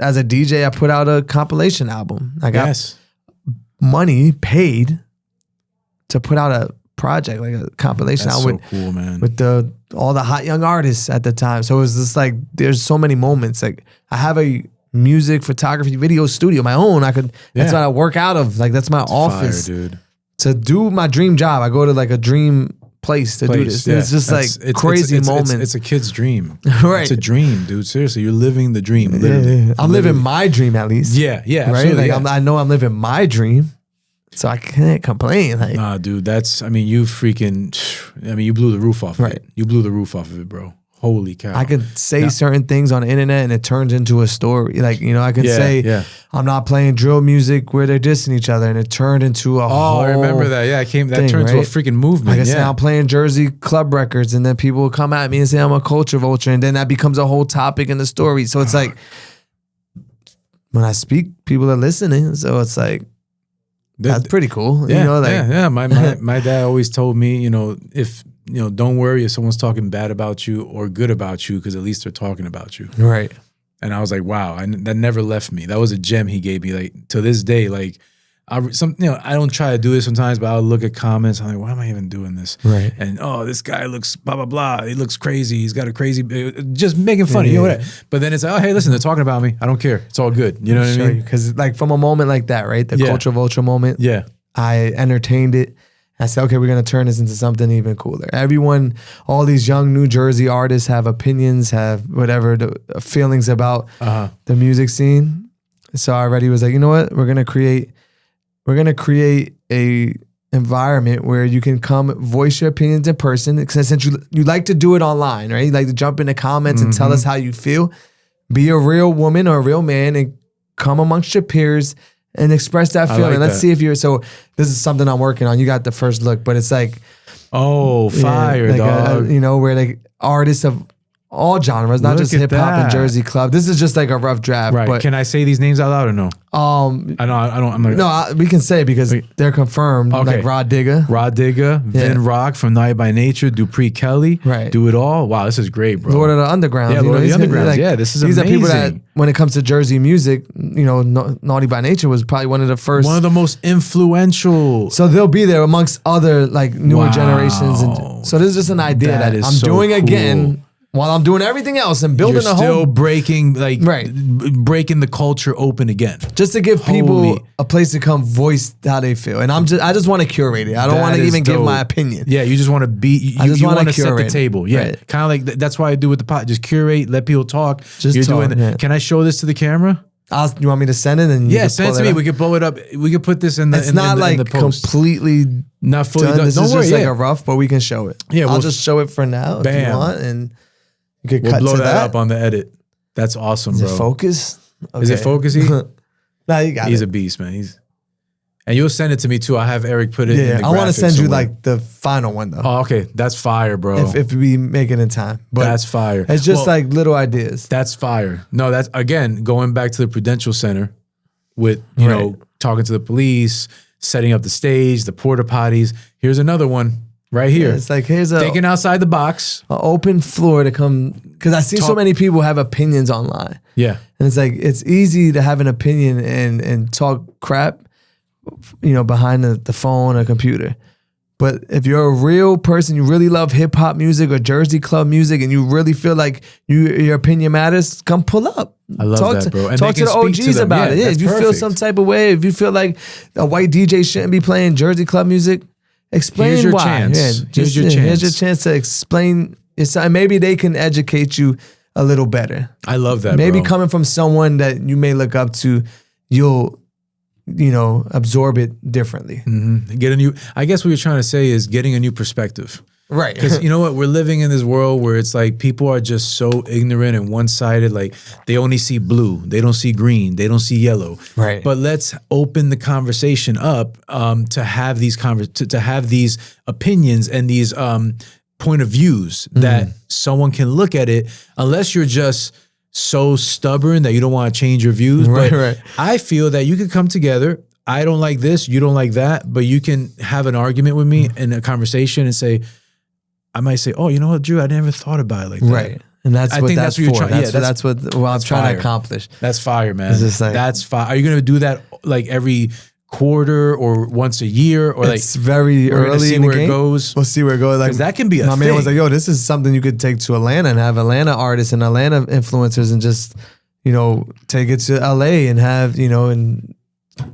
as a DJ, I put out a compilation album. I got money paid to put out a project, like a compilation album. That's so cool, man. With all the hot young artists at the time. So it was just like, there's so many moments. Like I have a music, photography, video studio, my own. That's what I work out of. Like that's my office. Fire, dude. To do my dream job, I go to like a dream place to do this. Yeah. It's just like crazy moments. It's a kid's dream. Right. It's a dream, dude. Seriously, you're living the dream. Literally. Yeah. I'm living my dream at least. Yeah, right. Like I know I'm living my dream, so I can't complain. Like, nah, dude. You blew the roof off of it. You blew the roof off of it, bro. Holy cow. I could say certain things on the internet and it turns into a story. Like, I can say, I'm not playing drill music where they're dissing each other, and it turned into a whole I remember that. Yeah, that turned into a freaking movement. Like I say, I'm playing Jersey club records, and then people will come at me and say I'm a culture vulture, and then that becomes a whole topic in the story. So it's like, when I speak, people are listening. So it's like, that's pretty cool. Yeah, My dad always told me, if don't worry if someone's talking bad about you or good about you, because at least they're talking about you. Right. And I was like, wow, that never left me. That was a gem he gave me. Like to this day, like I don't try to do this sometimes, but I'll look at comments. I'm like, why am I even doing this? Right. And this guy looks blah blah blah. He looks crazy. He's got a crazy, just making fun of you. Whatever. But then it's like, oh hey, listen, they're talking about me. I don't care. It's all good. You know what I mean? Because like from a moment like that, right, the culture vulture moment. Yeah. I entertained it. I said, okay, we're going to turn this into something even cooler. All these young New Jersey artists have opinions, have whatever, the feelings about the music scene. So I already was like, you know what? We're going to create a environment where you can come voice your opinions in person. Because since you like to do it online, right? You like to jump in the comments and tell us how you feel. Be a real woman or a real man and come amongst your peers and express that feeling. Like Let's see if you're. So this is something I'm working on. You got the first look, but it's like, fire, like dog. Where like artists of all genres, not just hip hop and Jersey club. This is just like a rough draft. Right. But, can I say these names out loud or no? I don't. I'm not. No, we can say because they're confirmed. Okay. Like Rod Digga, Vin Rock from Naughty by Nature, Dupree Kelly, right? Do It All. Wow, this is great, bro. Lord of the Underground. Yeah, Lord of the Underground. This is these amazing. These are people that, when it comes to Jersey music, Naughty by Nature was probably one of the first, one of the most influential. So they'll be there amongst other like newer generations, and so this is just an idea that I'm doing again. While I'm doing everything else and building a home. Still breaking the culture open again. Just to give people a place to come voice how they feel. And I just want to curate it. I don't want to even give my opinion. Yeah, you just want to be, I just want to set the table. Yeah, right. Kind of like, that's why I do with the pot. Just curate, let people talk. Can I show this to the camera? You want me to send it? And send it to me. We could blow it up. We could put this in the. It's not like completely not fully done. This is just like a rough, but we can show it. Yeah, I'll just show it for now if you want, and you could cut blow to that up on the edit. That's awesome, bro. Is it focus? Okay. Is it focusy? No, you got it. He's a beast, man. And you'll send it to me too. I have Eric put it in the I want to send somewhere. you like the final one though. Oh, okay. That's fire, bro. If we make it in time. But that's fire. It's just like little ideas. That's fire. No, that's again going back to the Prudential Center with you know talking to the police, setting up the stage, the porta potties. Here's another one right here. Yeah, it's like here's thinking outside the box, an open floor to come, because I see so many people have opinions online. Yeah, and it's like it's easy to have an opinion and talk crap, behind the phone or computer. But if you're a real person, you really love hip hop music or Jersey club music, and you really feel like your opinion matters, come pull up. I love that, bro. And talk to the OGs about it. Yeah, if you feel some type of way, if you feel like a white DJ shouldn't be playing Jersey club music, explain Here's your why. chance. Yeah, Here's your chance. Here's your chance to explain. Maybe they can educate you a little better. I love that, Maybe bro. coming from someone that you may look up to, you'll absorb it differently. I guess what you're trying to say is getting a new perspective. Right. Because you know what? We're living in this world where it's like people are just so ignorant and one-sided. Like they only see blue. They don't see green. They don't see yellow. Right. But let's open the conversation up to have these to have these opinions and these point of views that someone can look at it, unless you're just so stubborn that you don't want to change your views. But I feel that you could come together. I don't like this, you don't like that, but you can have an argument with me in a conversation and say, I might say, oh, you know what, Drew, I never thought about it like that. Right. And that's what that's what you're for. trying. That's what I'm trying to accomplish. That's fire, man. It's just like, that's fire. Are you going to do that like every quarter or once a year, or like it's very early in the where game? It goes? We'll see where it goes. Like that can be a my thing. man was like, yo, this is something you could take to Atlanta and have Atlanta artists and Atlanta influencers and just, take it to LA and have, and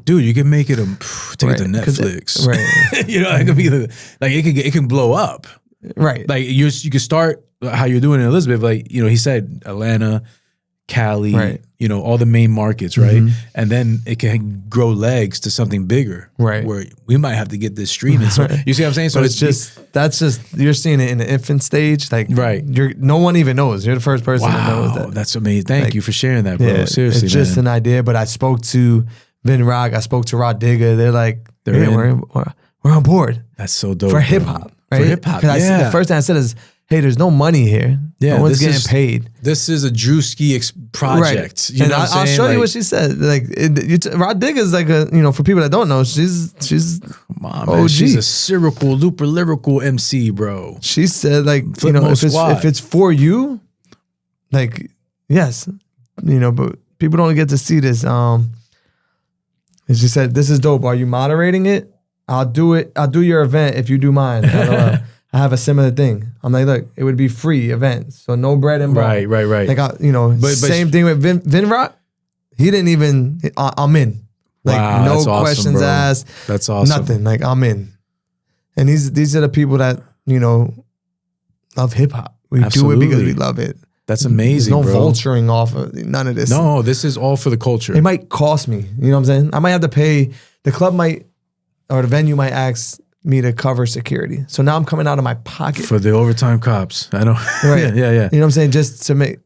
dude, you can make it take it to Netflix. Right. It could be like it can blow up. Right. Like you could start how you're doing in Elizabeth. Like, he said Atlanta, Cali, right. All the main markets, right? And then it can grow legs to something bigger. Right. Where we might have to get this streaming. So you see what I'm saying? So that's you're seeing it in the infant stage. Like, right. No one even knows. You're the first person that knows that. That's amazing. Thank you for sharing that, bro. Yeah, Seriously, it's just an idea. But I spoke to Vin Rock. I spoke to Rod Digger. They're like, we're on board. That's so dope. For hip hop. Right? For hip hop. The first thing I said is, hey, there's no money here. Yeah, no one's getting paid. This is a Drewski project. Right. You know what I'm saying? I'll show you what she said. Like, Rod Digger's like for people that don't know, she's come on, man. She's a lyrical MC, bro. She said, like, if it's for you, like, yes, but people don't get to see this. And she said, this is dope. Are you moderating it? I'll do it. I'll do your event if you do mine. I have a similar thing. I'm like, look, it would be free events, so no bread and right. Like, same thing with Vin Rock. He didn't even. I'm in. Like, wow, no awesome, questions bro. asked. That's awesome. Nothing. Like, I'm in. And these are the people that love hip hop. We do it because we love it. That's amazing. There's no bro. vulturing off of none of this. No, this is all for the culture. It might cost me. You know what I'm saying? I might have to pay. The club might, or the venue might ask me to cover security. So now I'm coming out of my pocket. For the overtime cops. I know. Right. yeah. You know what I'm saying? Just to I'm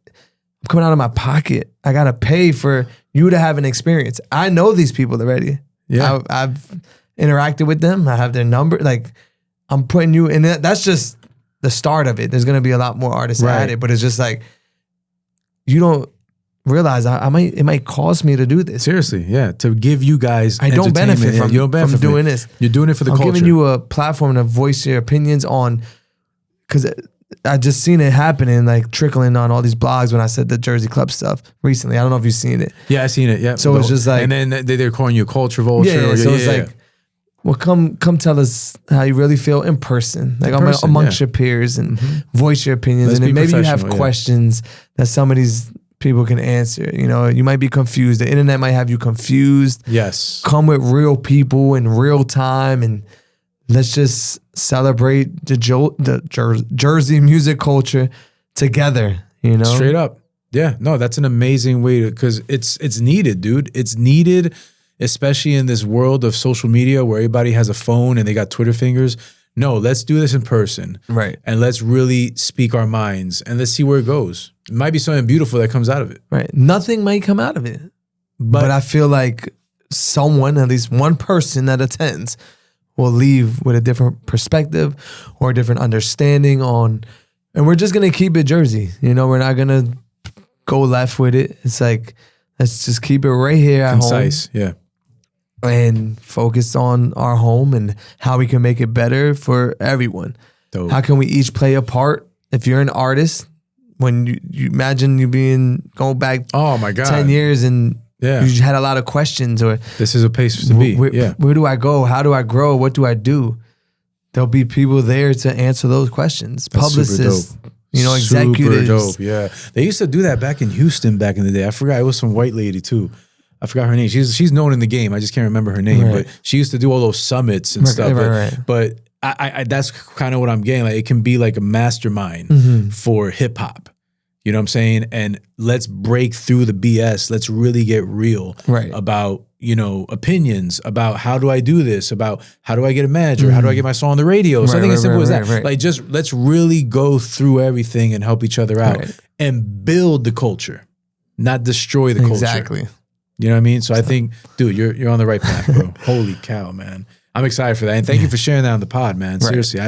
coming out of my pocket. I got to pay for you to have an experience. I know these people already. Yeah. I've interacted with them. I have their number. Like, I'm putting you in. That's just the start of it. There's going to be a lot more artists at it, but it's just like, you don't realize it might cost me to do this. Seriously, yeah. To give you guys I don't benefit from doing this. You're doing it for the culture. I'm giving you a platform to voice your opinions on, because I just seen it happening, like trickling on all these blogs when I said the Jersey Club stuff recently. I don't know if you've seen it. Yeah, I seen it. Yeah. So it's just like, and then they're calling you a culture vulture. Yeah. So it's like, well, come tell us how you really feel in person, like amongst your peers, and voice your opinions. And then maybe you have questions that some of these people can answer. You might be confused. The internet might have you confused. Yes. Come with real people in real time, and let's just celebrate the Jersey music culture together. Straight up. Yeah. No, that's an amazing way to, because it's needed, dude. It's needed, especially in this world of social media where everybody has a phone and they got Twitter fingers. No, let's do this in person. Right. And let's really speak our minds and let's see where it goes. It might be something beautiful that comes out of it. Right. Nothing might come out of it. But I feel like someone, at least one person that attends, will leave with a different perspective or a different understanding on, and we're just going to keep it Jersey. We're not going to go left with it. It's like, let's just keep it right here at concise, home. Yeah. And focus on our home and how we can make it better for everyone. Dope. How can we each play a part? If you're an artist, when you imagine you going back 10 years and you had a lot of questions, or this is a place to be. Where do I go? How do I grow? What do I do? there'll be people there to answer those questions. That's Publicists, super dope. Executives. Super dope, yeah. They used to do that back in Houston back in the day. I forgot, it was some white lady too. I forgot her name. She's known in the game. I just can't remember her name. But she used to do all those summits and stuff. But I that's kind of what I'm getting. Like, it can be like a mastermind for hip hop. You know what I'm saying? And let's break through the BS. Let's really get real about, opinions, about how do I do this, about how do I get a manager, how do I get my song on the radio, something as simple as that. Like, just let's really go through everything and help each other out and build the culture, not destroy the culture. Exactly. You know what I mean? So I think, dude, you're on the right path, bro. Holy cow, man. I'm excited for that. And thank you for sharing that on the pod, man. Seriously,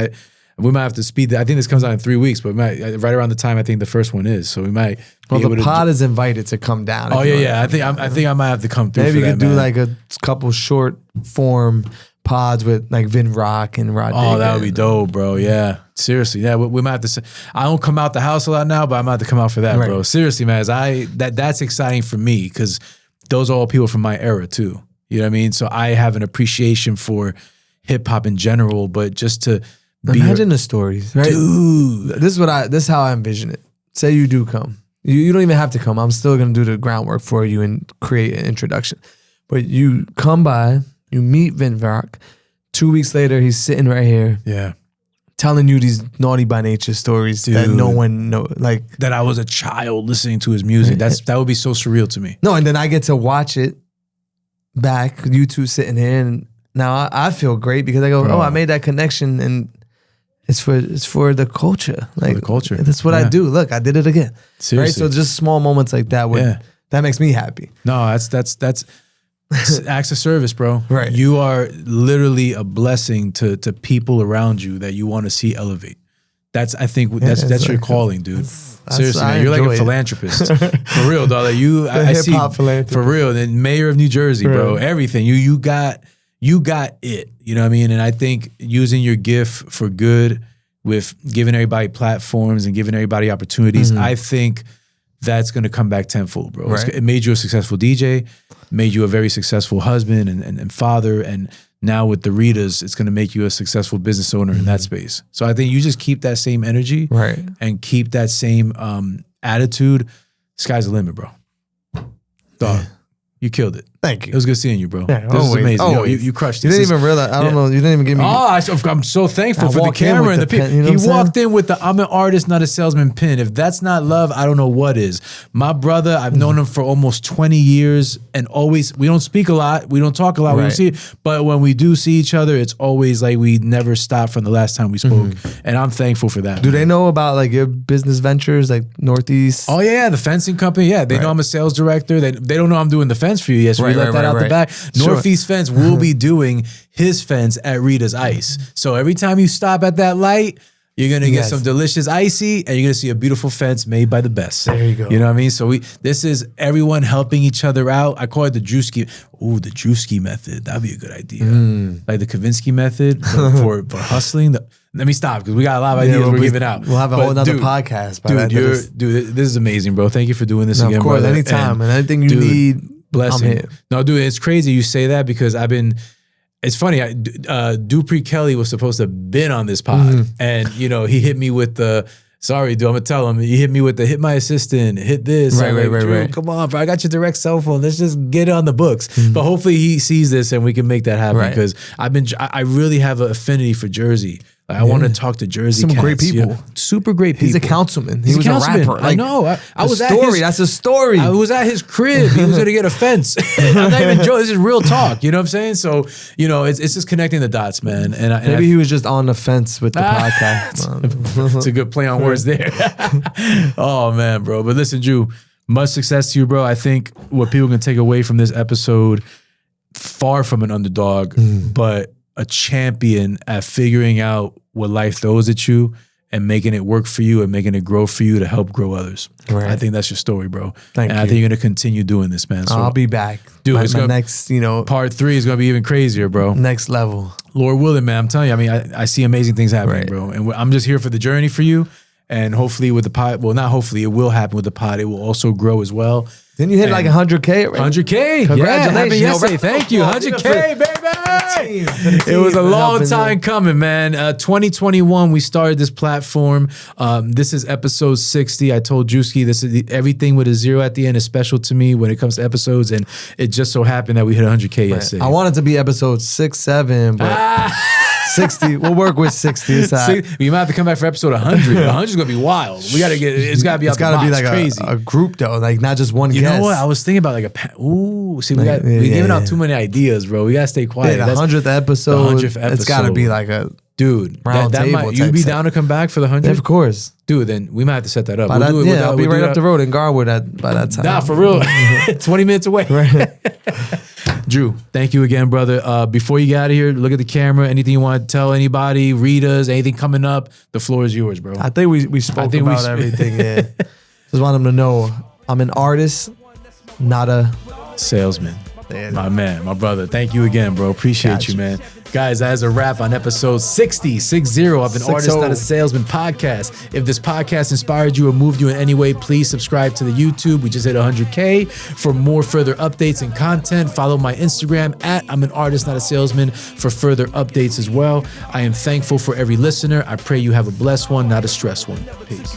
we might have to speed that. I think this comes out in 3 weeks, but we might, right around the time I think the first one is. So we might. Well, the pod is invited to come down. Oh yeah. I think I might have to come through. Maybe for you could that, do man. like a couple short form pods with like Vin Rock and Rod. Oh, that would be dope, bro. Yeah, seriously. Yeah, we might have to. I don't come out the house a lot now, but I might have to come out for that, bro. Seriously, man. That's exciting for me because those are all people from my era too. You know what I mean? So I have an appreciation for hip hop in general, but just to imagine the stories, right? Dude. This is how I envision it. Say you do come. You don't even have to come. I'm still gonna do the groundwork for you and create an introduction. But you come by, you meet Vin Rock. 2 weeks later, he's sitting right here. Yeah. Telling you these naughty by nature stories that no one knows. Like that I was a child listening to his music. That would be so surreal to me. No, and then I get to watch it back, you two sitting here, and now I feel great because I go, I made that connection, and it's for the culture. Like for the culture. That's what I do. Look, I did it again. Seriously. Right? So just small moments like that that makes me happy. No, that's acts of service, bro. Right. You are literally a blessing to people around you that you want to see elevate. I think that's your calling, dude. Seriously, man, you're like a philanthropist. For real, dog. Like I see for real. The mayor of New Jersey, bro. Everything. You got it. You know what I mean? And I think using your gift for good with giving everybody platforms and giving everybody opportunities, I think that's going to come back tenfold, bro. It made you a successful DJ, made you a very successful husband and father, and now with the Ritas, it's going to make you a successful business owner in that space. So I think you just keep that same energy and keep that same attitude. Sky's the limit, bro. Dog, you killed it. Thank you. It was good seeing you, bro. Yeah, this was amazing. Always. You crushed it. You didn't even realize. I don't know. You didn't even give me. I'm so thankful for the camera and the pin. You know he walked in with the "I'm an artist, not a salesman" pin. If that's not love, I don't know what is. My brother, I've known him for almost 20 years, and always we don't speak a lot, we don't talk a lot, we don't see it, but when we do see each other, it's always like we never stopped from the last time we spoke, and I'm thankful for that. Do they know about like your business ventures, like Northeast? Oh yeah, the fencing company. Yeah, they know I'm a sales director. They don't know I'm doing the fence for you yet. So we let that out the back. Northeast Fence will be doing his fence at Rita's Ice. So every time you stop at that light, you're going to get some delicious icy, and you're going to see a beautiful fence made by the best. There you go. You know what I mean? So this is everyone helping each other out. I call it the Drewski. Ooh, the Drewski method. That'd be a good idea. Like the Kavinsky method for hustling. Let me stop because we got a lot of ideas we're giving out. We'll have a whole nother podcast. Dude, this is amazing, bro. Thank you for doing this again, of course, brother. Anytime, and anything you need. Blessing. No, dude, it's crazy you say that because it's funny. Dupree Kelly was supposed to have been on this pod, and he hit me with the, sorry, dude, I'm gonna tell him, he hit me with the hit my assistant, hit this. Right. Come on, bro, I got your direct cell phone. Let's just get it on the books. But hopefully he sees this and we can make that happen because I really have an affinity for Jersey. Like, I want to talk to Jersey Some cats, great people. Super great people. He's a councilman. He's a rapper. Like, I know. I was at his, that's a story. I was at his crib. He was going to get a fence. I'm not even joking. This is real talk. You know what I'm saying? So, it's just connecting the dots, man. And maybe he was just on the fence with the podcast. It's a good play on words there. Oh, man, bro. But listen, Drew, much success to you, bro. I think what people can take away from this episode, far from an underdog, but a champion at figuring out what life throws at you and making it work for you and making it grow for you to help grow others. I think that's your story, bro. Thank you. I think you're going to continue doing this, man. So I'll be back. Dude, my next, part 3 is going to be even crazier, bro. Next level. Lord willing, man. I'm telling you, I mean, I see amazing things happening, bro. And I'm just here for the journey for you. And hopefully with the pod, well, not hopefully, it will happen with the pod. It will also grow as well. Then you hit like 100K already. 100K. Congratulations. Yeah, happened Yo, yesterday. Thank you. 100K, baby. It was a long time coming, man. 2021, we started this platform. This is episode 60. I told Drewski, this is everything with a 0 at the end is special to me when it comes to episodes, and it just so happened that we hit 100K yesterday. I wanted to be episode 6, 7, but 60. We'll work with 60. You might have to come back for episode 100. 100 is gonna be wild. We gotta get. It's gotta be. It's gotta be like crazy. a group though, like not just one. You guest. know what? I was thinking about like we giving out too many ideas, bro. We gotta stay quiet. The 100th episode. It's gotta be like a dude. Round that table might, you be type down to come back for the 100? Of course, dude. Then we might have to set that up. By I'll be right up the road in Garwood by that time. Nah, for real. 20 minutes away. Right. Drew, thank you again, brother. Before you get out of here, look at the camera. Anything you want to tell anybody, read us, anything coming up, the floor is yours, bro. I think we spoke about everything. Yeah. Just want them to know I'm an artist, not a salesman. Yeah. My man, my brother. Thank you again, bro. Appreciate you, man. Guys, that is a wrap on episode 60 of An Artist, Not a Salesman podcast. If this podcast inspired you or moved you in any way, please subscribe to the YouTube. We just hit 100K. For more further updates and content, follow my Instagram at I'm an Artist, Not a Salesman for further updates as well. I am thankful for every listener. I pray you have a blessed one, not a stressed one. Peace.